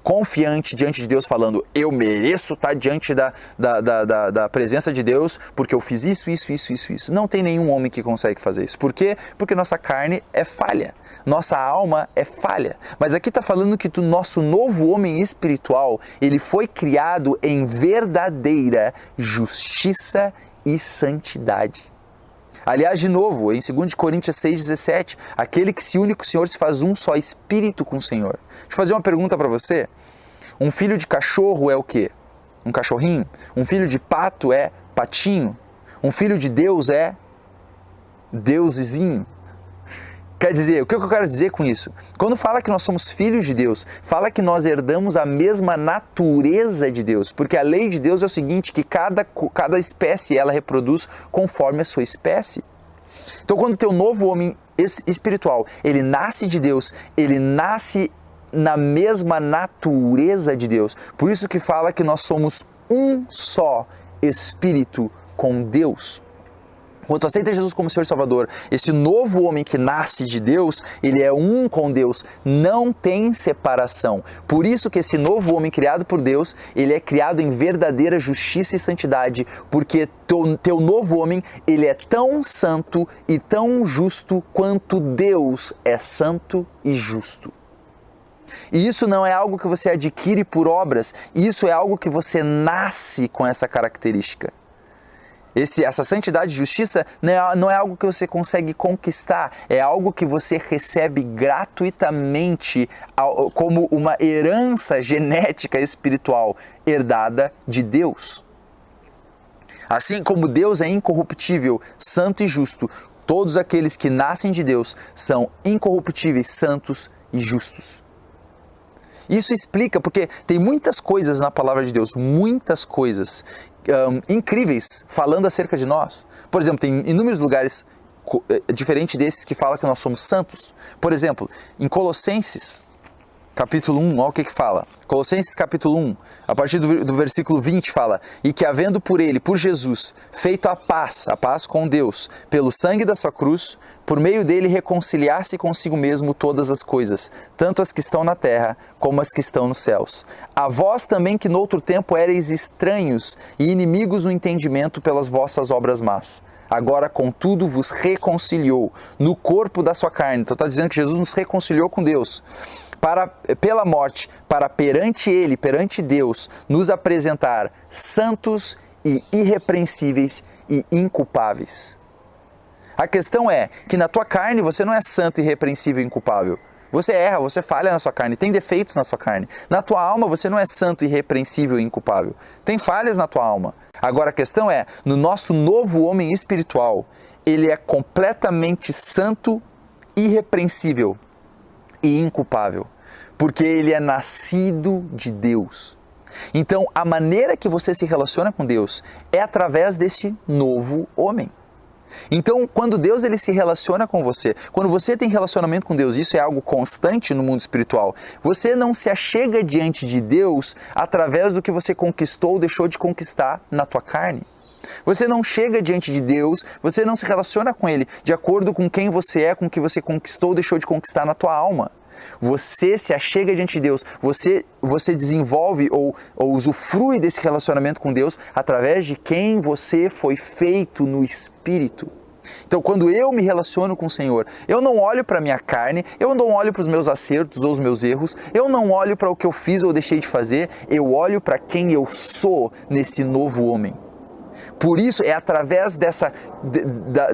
confiante diante de Deus falando, eu mereço estar diante da presença de Deus porque eu fiz isso. Não tem nenhum homem que consegue fazer isso. Por quê? Porque nossa carne é falha. Nossa alma é falha. Mas aqui está falando que o nosso novo homem espiritual, ele foi criado em verdadeira justiça e santidade. Aliás, de novo, em 2 Coríntios 6,17, aquele que se une com o Senhor se faz um só espírito com o Senhor. Deixa eu fazer uma pergunta para você. Um filho de cachorro é o quê? Um cachorrinho? Um filho de pato é patinho? Um filho de Deus é deusezinho? Quer dizer, o que eu quero dizer com isso? Quando fala que nós somos filhos de Deus, fala que nós herdamos a mesma natureza de Deus, porque a lei de Deus é o seguinte, que cada espécie ela reproduz conforme a sua espécie. Então quando o teu novo homem espiritual, ele nasce de Deus, ele nasce na mesma natureza de Deus. Por isso que fala que nós somos um só espírito com Deus. Quando tu aceita Jesus como Senhor e Salvador, esse novo homem que nasce de Deus, ele é um com Deus, não tem separação. Por isso que esse novo homem criado por Deus, ele é criado em verdadeira justiça e santidade, porque teu novo homem, ele é tão santo e tão justo quanto Deus é santo e justo. E isso não é algo que você adquire por obras, isso é algo que você nasce com essa característica. Essa santidade e justiça não é algo que você consegue conquistar, é algo que você recebe gratuitamente como uma herança genética espiritual herdada de Deus. Assim como Deus é incorruptível, santo e justo, todos aqueles que nascem de Deus são incorruptíveis, santos e justos. Isso explica, porque tem muitas coisas na palavra de Deus, muitas coisas incríveis falando acerca de nós. Por exemplo, tem inúmeros lugares diferentes desses que falam que nós somos santos. Por exemplo, em Colossenses, capítulo 1, olha o que fala. Colossenses capítulo 1, a partir do versículo 20 fala: e que havendo por ele, por Jesus, feito a paz com Deus, pelo sangue da sua cruz, por meio dele reconciliar-se consigo mesmo todas as coisas, tanto as que estão na terra como as que estão nos céus. A vós também que noutro tempo éreis estranhos e inimigos no entendimento pelas vossas obras más. Agora, contudo, vos reconciliou no corpo da sua carne. Então está dizendo que Jesus nos reconciliou com Deus. Pela morte, para perante Ele, perante Deus, nos apresentar santos e irrepreensíveis e inculpáveis. A questão é que na tua carne você não é santo, irrepreensível e inculpável. Você erra, você falha na sua carne, tem defeitos na sua carne. Na tua alma você não é santo, irrepreensível e inculpável. Tem falhas na tua alma. Agora a questão é, no nosso novo homem espiritual, ele é completamente santo, irrepreensível e inculpável, porque ele é nascido de Deus. Então, a maneira que você se relaciona com Deus é através desse novo homem. Então, quando Deus ele se relaciona com você, quando você tem relacionamento com Deus, isso é algo constante no mundo espiritual, você não se achega diante de Deus através do que você conquistou ou deixou de conquistar na tua carne. Você não chega diante de Deus, você não se relaciona com Ele de acordo com quem você é, com o que você conquistou ou deixou de conquistar na tua alma. Você se achega diante de Deus, você desenvolve ou usufrui desse relacionamento com Deus através de quem você foi feito no Espírito. Então, quando eu me relaciono com o Senhor, eu não olho para a minha carne, eu não olho para os meus acertos ou os meus erros, eu não olho para o que eu fiz ou deixei de fazer, eu olho para quem eu sou nesse novo homem. Por isso, é através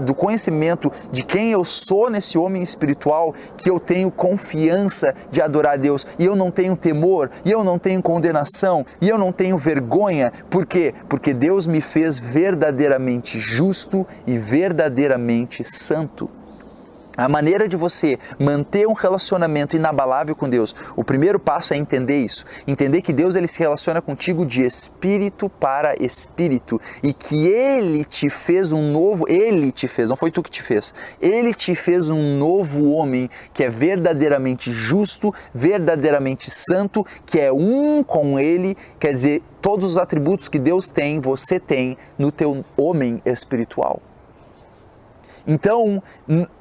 do conhecimento de quem eu sou nesse homem espiritual que eu tenho confiança de adorar a Deus. E eu não tenho temor, e eu não tenho condenação, e eu não tenho vergonha. Por quê? Porque Deus me fez verdadeiramente justo e verdadeiramente santo. A maneira de você manter um relacionamento inabalável com Deus, o primeiro passo é entender isso. Entender que Deus ele se relaciona contigo de espírito para espírito e que Ele te fez Ele te fez, não foi tu que te fez. Ele te fez um novo homem que é verdadeiramente justo, verdadeiramente santo, que é um com Ele, quer dizer, todos os atributos que Deus tem, você tem no teu homem espiritual. Então,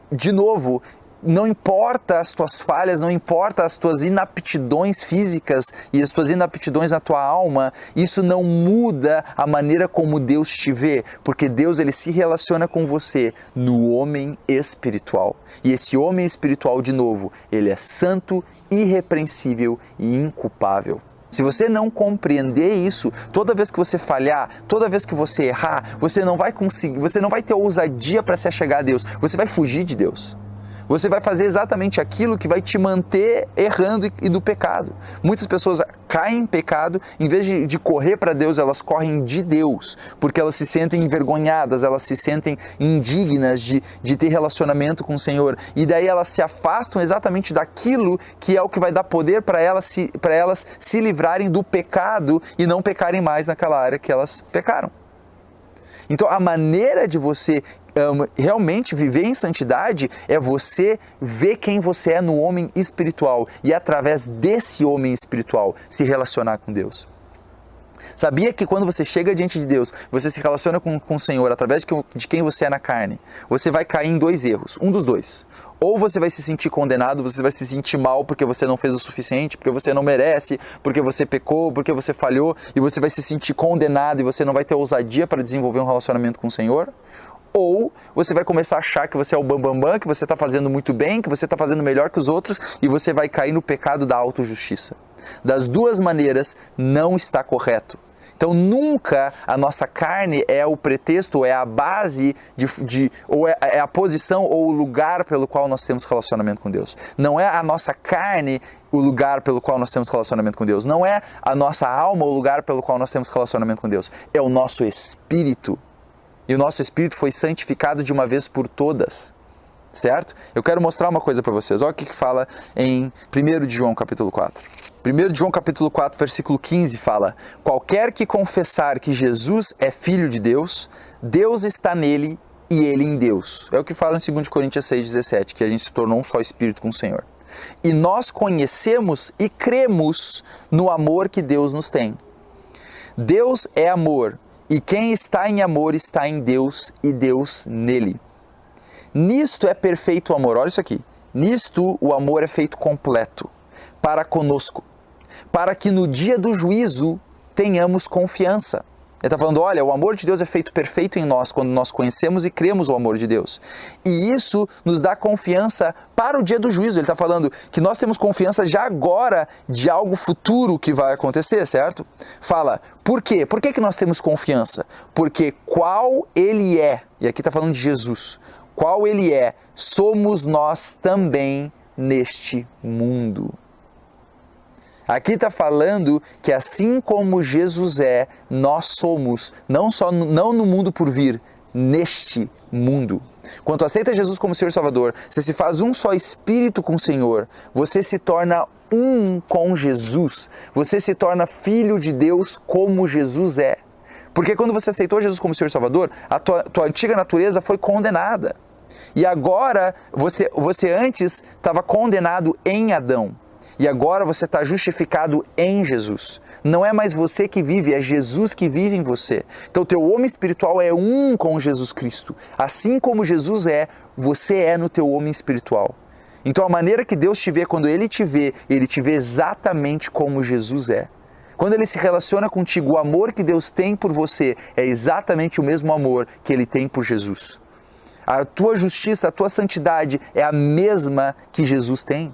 de novo, não importa as tuas falhas, não importa as tuas inaptidões físicas e as tuas inaptidões na tua alma, isso não muda a maneira como Deus te vê, porque Deus ele se relaciona com você no homem espiritual. E esse homem espiritual, de novo, ele é santo, irrepreensível e inculpável. Se você não compreender isso, toda vez que você falhar, toda vez que você errar, você não vai conseguir, você não vai ter ousadia para se achegar a Deus, você vai fugir de Deus. Você vai fazer exatamente aquilo que vai te manter errando e do pecado. Muitas pessoas caem em pecado, em vez de correr para Deus, elas correm de Deus, porque elas se sentem envergonhadas, elas se sentem indignas de ter relacionamento com o Senhor. E daí elas se afastam exatamente daquilo que é o que vai dar poder para elas se livrarem do pecado e não pecarem mais naquela área que elas pecaram. Então a maneira de você realmente viver em santidade é você ver quem você é no homem espiritual e através desse homem espiritual se relacionar com Deus. Sabia que quando você chega diante de Deus, você se relaciona com o Senhor através de quem você é na carne, você vai cair em dois erros, um dos dois. Ou você vai se sentir condenado, você vai se sentir mal porque você não fez o suficiente, porque você não merece, porque você pecou, porque você falhou, e você vai se sentir condenado e você não vai ter ousadia para desenvolver um relacionamento com o Senhor. Ou você vai começar a achar que você é o bambambam, que você está fazendo muito bem, que você está fazendo melhor que os outros, e você vai cair no pecado da autojustiça. Das duas maneiras, não está correto. Então nunca a nossa carne é o pretexto, é a base, ou é a posição ou o lugar pelo qual nós temos relacionamento com Deus. Não é a nossa carne o lugar pelo qual nós temos relacionamento com Deus. Não é a nossa alma o lugar pelo qual nós temos relacionamento com Deus. É o nosso espírito. E o nosso espírito foi santificado de uma vez por todas. Certo? Eu quero mostrar uma coisa para vocês. Olha o que fala em 1 de João capítulo 4. 1 de João capítulo 4, versículo 15 fala: qualquer que confessar que Jesus é Filho de Deus, Deus está nele e ele em Deus. É o que fala em 2 Coríntios 6,17, que a gente se tornou um só espírito com o Senhor. E nós conhecemos e cremos no amor que Deus nos tem. Deus é amor, e quem está em amor está em Deus e Deus nele. Nisto é perfeito o amor, olha isso aqui. Nisto o amor é feito completo para conosco, para que no dia do juízo tenhamos confiança. Ele está falando, olha, o amor de Deus é feito perfeito em nós quando nós conhecemos e cremos o amor de Deus. E isso nos dá confiança para o dia do juízo. Ele está falando que nós temos confiança já agora de algo futuro que vai acontecer, certo? Fala, por quê? Por que nós temos confiança? Porque qual Ele é, e aqui está falando de Jesus, qual Ele é, somos nós também neste mundo. Aqui está falando que assim como Jesus é, nós somos, não no mundo por vir, neste mundo. Quando tu aceita Jesus como Senhor e Salvador, você se faz um só espírito com o Senhor, você se torna um com Jesus, você se torna filho de Deus como Jesus é. Porque quando você aceitou Jesus como Senhor e Salvador, a tua antiga natureza foi condenada. E agora, você antes estava condenado em Adão. E agora você está justificado em Jesus. Não é mais você que vive, é Jesus que vive em você. Então o teu homem espiritual é um com Jesus Cristo. Assim como Jesus é, você é no teu homem espiritual. Então a maneira que Deus te vê, quando Ele te vê exatamente como Jesus é. Quando Ele se relaciona contigo, o amor que Deus tem por você é exatamente o mesmo amor que Ele tem por Jesus. A tua justiça, a tua santidade é a mesma que Jesus tem.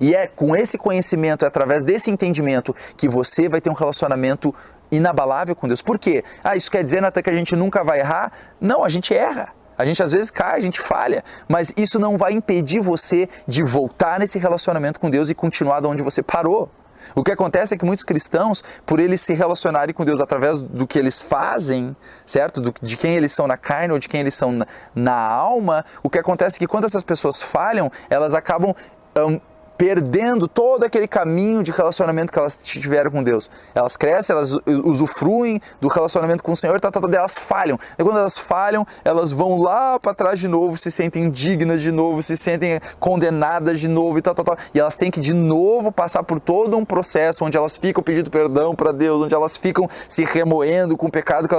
E é com esse conhecimento, é através desse entendimento, que você vai ter um relacionamento inabalável com Deus. Por quê? Isso quer dizer, Natan, que a gente nunca vai errar? Não, a gente erra. A gente às vezes cai, a gente falha. Mas isso não vai impedir você de voltar nesse relacionamento com Deus e continuar de onde você parou. O que acontece é que muitos cristãos, por eles se relacionarem com Deus através do que eles fazem, certo? De quem eles são na carne ou de quem eles são na alma, o que acontece é que quando essas pessoas falham, elas acabam perdendo todo aquele caminho de relacionamento que elas tiveram com Deus. Elas crescem, elas usufruem do relacionamento com o Senhor, elas falham. E quando elas falham, elas vão lá para trás de novo, se sentem indignas de novo, se sentem condenadas de novo e elas têm que de novo passar por todo um processo onde elas ficam pedindo perdão para Deus, onde elas ficam se remoendo com o pecado que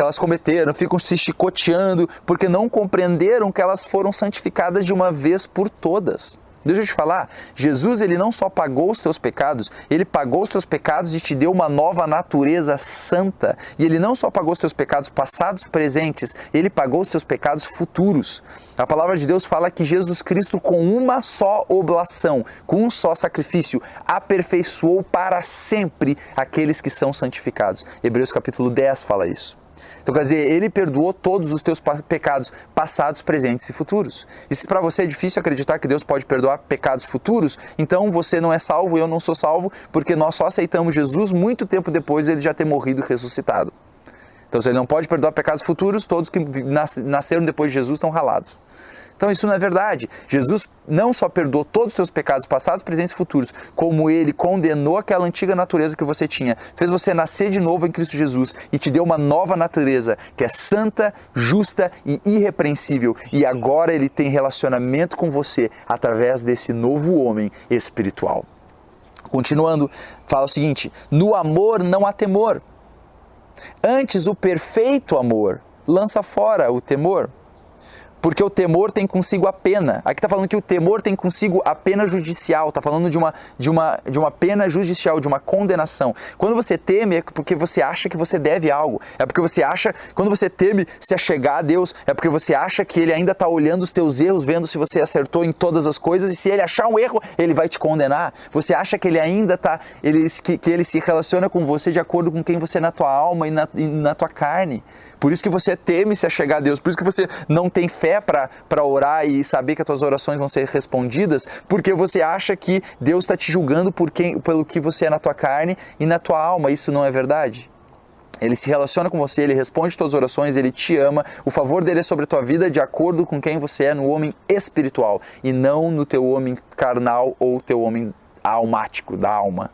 elas cometeram, ficam se chicoteando porque não compreenderam que elas foram santificadas de uma vez por todas. Deixa eu te falar, Jesus ele não só pagou os teus pecados, ele pagou os teus pecados e te deu uma nova natureza santa. E ele não só pagou os teus pecados passados, presentes, ele pagou os teus pecados futuros. A palavra de Deus fala que Jesus Cristo, com uma só oblação, com um só sacrifício, aperfeiçoou para sempre aqueles que são santificados. Hebreus capítulo 10 fala isso. Então, quer dizer, Ele perdoou todos os teus pecados passados, presentes e futuros. E se para você é difícil acreditar que Deus pode perdoar pecados futuros, então você não é salvo e eu não sou salvo, porque nós só aceitamos Jesus muito tempo depois de Ele já ter morrido e ressuscitado. Então, se Ele não pode perdoar pecados futuros, todos que nasceram depois de Jesus estão ralados. Então isso não é verdade. Jesus não só perdoou todos os seus pecados passados, presentes e futuros, como Ele condenou aquela antiga natureza que você tinha, fez você nascer de novo em Cristo Jesus e te deu uma nova natureza que é santa, justa e irrepreensível. E agora Ele tem relacionamento com você através desse novo homem espiritual. Continuando, fala o seguinte: no amor não há temor. Antes, o perfeito amor lança fora o temor, porque o temor tem consigo a pena. Aqui está falando que o temor tem consigo a pena judicial, está falando de uma pena judicial, de uma condenação. Quando você teme é porque você acha que você deve algo, é porque você acha, quando você teme se achegar a Deus, é porque você acha que Ele ainda está olhando os teus erros, vendo se você acertou em todas as coisas, e se Ele achar um erro, Ele vai te condenar. Você acha que Ele ainda está, que Ele se relaciona com você de acordo com quem você é na tua alma e na tua carne. Por isso que você teme se achegar a Deus, por isso que você não tem fé para orar e saber que as tuas orações vão ser respondidas, porque você acha que Deus está te julgando pelo que você é na tua carne e na tua alma. Isso não é verdade. Ele se relaciona com você, Ele responde tuas orações, Ele te ama, o favor dele é sobre a tua vida de acordo com quem você é no homem espiritual e não no teu homem carnal ou teu homem almático, da alma.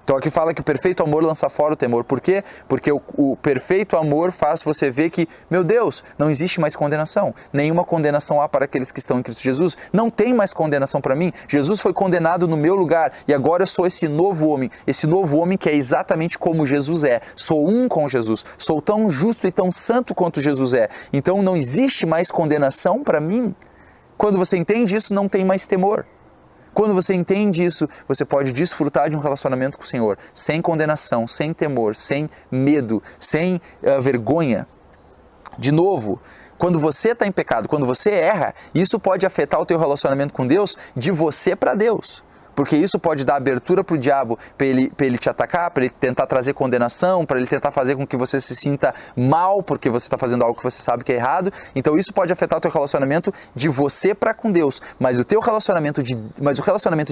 Então aqui fala que o perfeito amor lança fora o temor. Por quê? Porque o perfeito amor faz você ver que, meu Deus, não existe mais condenação. Nenhuma condenação há para aqueles que estão em Cristo Jesus. Não tem mais condenação para mim. Jesus foi condenado no meu lugar e agora eu sou esse novo homem que é exatamente como Jesus é. Sou um com Jesus. Sou tão justo e tão santo quanto Jesus é. Então não existe mais condenação para mim. Quando você entende isso, não tem mais temor. Quando você entende isso, você pode desfrutar de um relacionamento com o Senhor, sem condenação, sem temor, sem medo, sem vergonha. De novo, quando você está em pecado, quando você erra, isso pode afetar o teu relacionamento com Deus de você para Deus. Porque isso pode dar abertura para o diabo, para ele te atacar, para ele tentar trazer condenação, para ele tentar fazer com que você se sinta mal, porque você está fazendo algo que você sabe que é errado. Então isso pode afetar o teu relacionamento de você para com Deus. Mas o relacionamento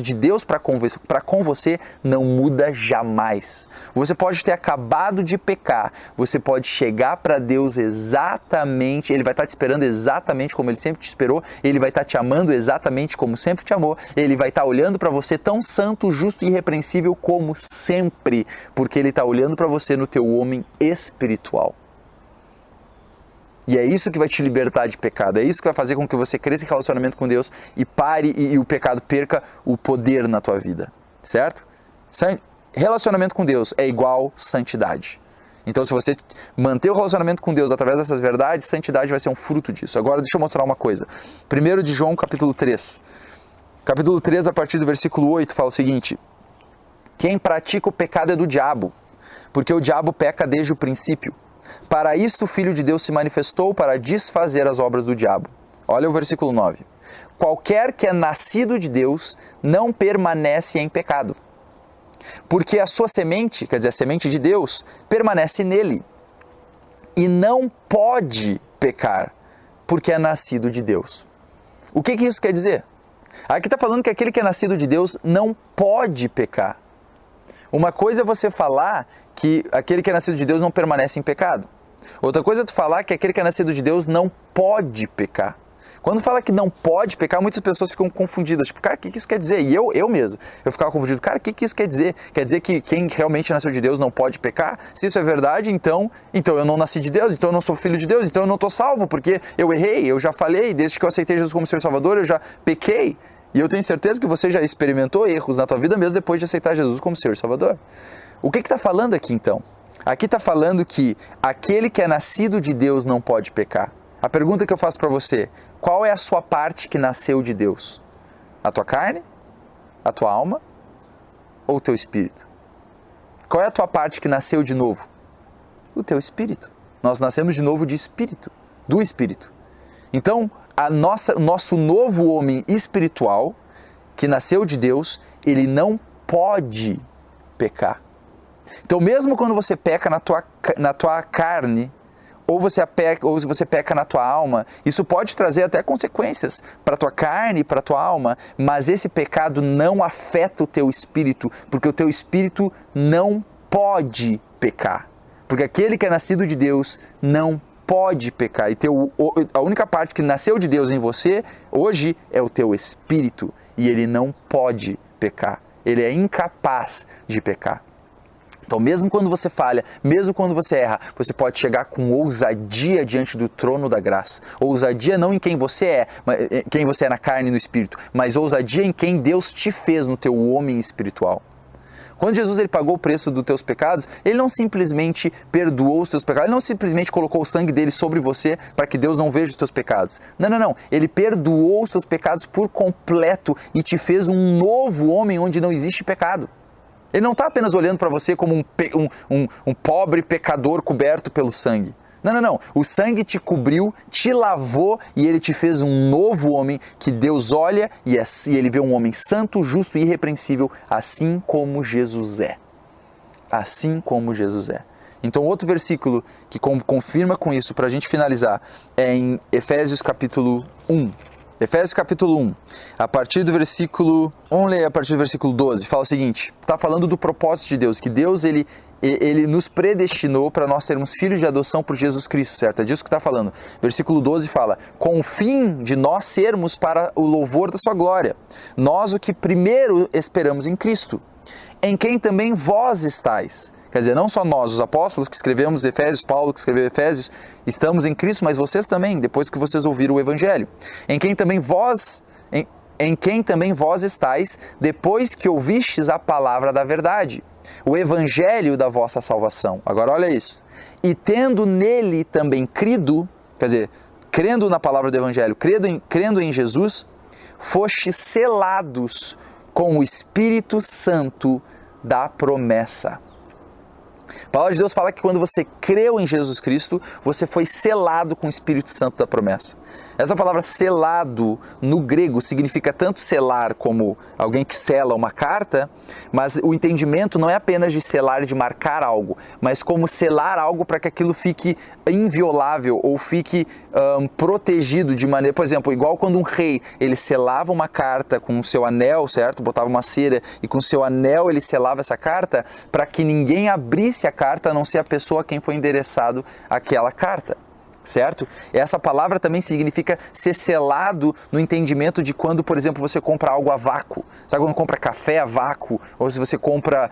de Deus para com você não muda jamais. Você pode ter acabado de pecar, você pode chegar para Deus exatamente, Ele vai estar te esperando exatamente como Ele sempre te esperou, Ele vai estar te amando exatamente como sempre te amou, Ele vai estar olhando para você tão santo, justo e irrepreensível como sempre, porque Ele está olhando para você no teu homem espiritual. E é isso que vai te libertar de pecado, é isso que vai fazer com que você cresça em relacionamento com Deus e pare e o pecado perca o poder na tua vida, certo? Relacionamento com Deus é igual santidade. Então, se você manter o relacionamento com Deus através dessas verdades, santidade vai ser um fruto disso. Agora, deixa eu mostrar uma coisa. 1 de João, capítulo 3. Capítulo 3, a partir do versículo 8, fala o seguinte: quem pratica o pecado é do diabo, porque o diabo peca desde o princípio. Para isto o Filho de Deus se manifestou para desfazer as obras do diabo. Olha o versículo 9. Qualquer que é nascido de Deus não permanece em pecado, porque a sua semente, quer dizer, a semente de Deus, permanece nele e não pode pecar, porque é nascido de Deus. O que isso quer dizer? Aqui está falando que aquele que é nascido de Deus não pode pecar. Uma coisa é você falar que aquele que é nascido de Deus não permanece em pecado. Outra coisa é tu falar que aquele que é nascido de Deus não pode pecar. Quando fala que não pode pecar, muitas pessoas ficam confundidas. Tipo, cara, o que isso quer dizer? E eu mesmo, eu ficava confundido. Cara, o que isso quer dizer? Quer dizer que quem realmente nasceu de Deus não pode pecar? Se isso é verdade, então eu não nasci de Deus, então eu não sou filho de Deus, então eu não estou salvo, porque eu errei, eu já falhei, desde que eu aceitei Jesus como Senhor e Salvador, eu já pequei. E eu tenho certeza que você já experimentou erros na tua vida mesmo depois de aceitar Jesus como Senhor e Salvador. O que está falando aqui então? Aqui está falando que aquele que é nascido de Deus não pode pecar. A pergunta que eu faço para você: qual é a sua parte que nasceu de Deus? A tua carne? A tua alma? Ou o teu espírito? Qual é a tua parte que nasceu de novo? O teu espírito. Nós nascemos de novo de espírito, do espírito. Então, o nosso novo homem espiritual, que nasceu de Deus, ele não pode pecar. Então, mesmo quando você peca na tua carne, ou se você peca na tua alma, isso pode trazer até consequências para a tua carne e para a tua alma, mas esse pecado não afeta o teu espírito, porque o teu espírito não pode pecar. Porque aquele que é nascido de Deus não pode pecar. E a única parte que nasceu de Deus em você, hoje, é o teu espírito. E ele não pode pecar. Ele é incapaz de pecar. Então, mesmo quando você falha, mesmo quando você erra, você pode chegar com ousadia diante do trono da graça. Ousadia não em quem você é na carne e no espírito, mas ousadia em quem Deus te fez no teu homem espiritual. Quando Jesus ele pagou o preço dos teus pecados, ele não simplesmente perdoou os teus pecados, ele não simplesmente colocou o sangue dele sobre você para que Deus não veja os teus pecados. Não. Ele perdoou os teus pecados por completo e te fez um novo homem onde não existe pecado. Ele não está apenas olhando para você como um pobre pecador coberto pelo sangue. Não. O sangue te cobriu, te lavou e ele te fez um novo homem que Deus olha e ele vê um homem santo, justo e irrepreensível, assim como Jesus é. Assim como Jesus é. Então, outro versículo que confirma com isso, para a gente finalizar, é em Efésios capítulo 1. Efésios capítulo 1, a partir do versículo 12, fala o seguinte, está falando do propósito de Deus, que Deus ele nos predestinou para nós sermos filhos de adoção por Jesus Cristo, certo? É disso que está falando. Versículo 12 fala, com o fim de nós sermos para o louvor da sua glória, nós o que primeiro esperamos em Cristo, em quem também vós estáis. Quer dizer, não só nós, os apóstolos que escrevemos Efésios, Paulo que escreveu Efésios, estamos em Cristo, mas vocês também, depois que vocês ouviram o Evangelho. Em quem também vós estáis, depois que ouvistes a palavra da verdade, o Evangelho da vossa salvação. Agora olha isso. E tendo nele também crido, quer dizer, crendo na palavra do Evangelho, crendo em Jesus, fostes selados com o Espírito Santo da promessa. A palavra de Deus fala que quando você creu em Jesus Cristo, você foi selado com o Espírito Santo da promessa. Essa palavra selado no grego significa tanto selar como alguém que sela uma carta, mas o entendimento não é apenas de selar, de marcar algo, mas como selar algo para que aquilo fique inviolável ou fique protegido de maneira, por exemplo, igual quando um rei, ele selava uma carta com o seu anel, certo? Botava uma cera e com o seu anel ele selava essa carta para que ninguém abrisse a carta a não ser a pessoa a quem foi endereçado aquela carta. Certo? Essa palavra também significa ser selado no entendimento de quando, por exemplo, você compra algo a vácuo. Sabe quando compra café a vácuo? Ou se você compra,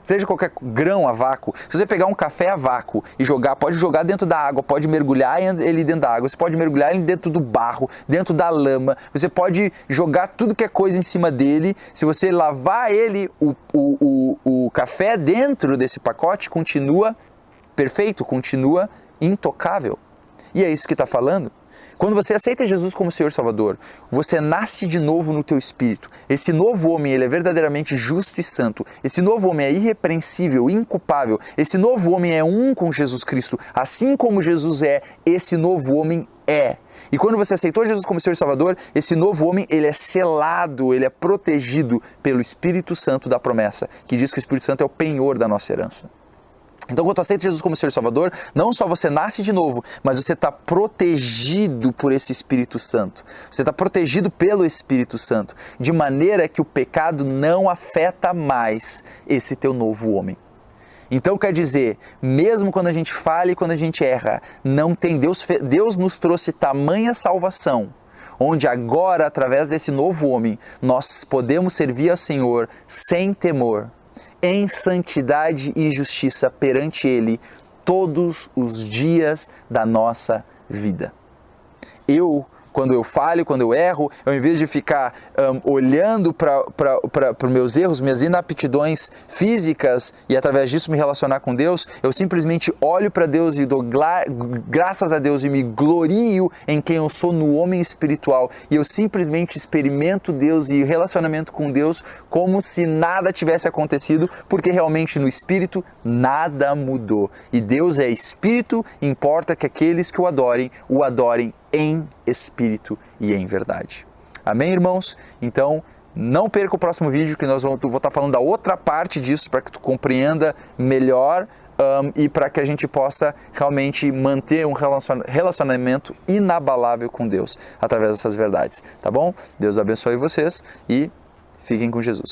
seja qualquer grão a vácuo. Se você pegar um café a vácuo e jogar, pode jogar dentro da água, pode mergulhar ele dentro da água, você pode mergulhar ele dentro do barro, dentro da lama, você pode jogar tudo que é coisa em cima dele. Se você lavar ele, o café dentro desse pacote continua perfeito, continua intocável. E é isso que está falando. Quando você aceita Jesus como Senhor e Salvador, você nasce de novo no teu espírito. Esse novo homem, ele é verdadeiramente justo e santo. Esse novo homem é irrepreensível, inculpável. Esse novo homem é um com Jesus Cristo. Assim como Jesus é, esse novo homem é. E quando você aceitou Jesus como Senhor e Salvador, esse novo homem, ele é selado, ele é protegido pelo Espírito Santo da promessa, que diz que o Espírito Santo é o penhor da nossa herança. Então, quando você aceita Jesus como Senhor e Salvador, não só você nasce de novo, mas você está protegido por esse Espírito Santo. Você está protegido pelo Espírito Santo, de maneira que o pecado não afeta mais esse teu novo homem. Então, quer dizer, mesmo quando a gente falha e quando a gente erra, não tem Deus nos trouxe tamanha salvação, onde agora, através desse novo homem, nós podemos servir ao Senhor sem temor, em santidade e justiça perante Ele todos os dias da nossa vida. Quando eu falho, quando eu erro, ao invés de ficar olhando para os meus erros, minhas inaptidões físicas e através disso me relacionar com Deus, eu simplesmente olho para Deus e dou graças a Deus e me glorio em quem eu sou no homem espiritual e eu simplesmente experimento Deus e o relacionamento com Deus como se nada tivesse acontecido, porque realmente no espírito nada mudou. E Deus é espírito, importa que aqueles que o adorem em espírito e em verdade. Amém, irmãos? Então, não perca o próximo vídeo que vou estar falando da outra parte disso para que tu compreenda melhor e para que a gente possa realmente manter um relacionamento inabalável com Deus através dessas verdades, tá bom? Deus abençoe vocês e fiquem com Jesus.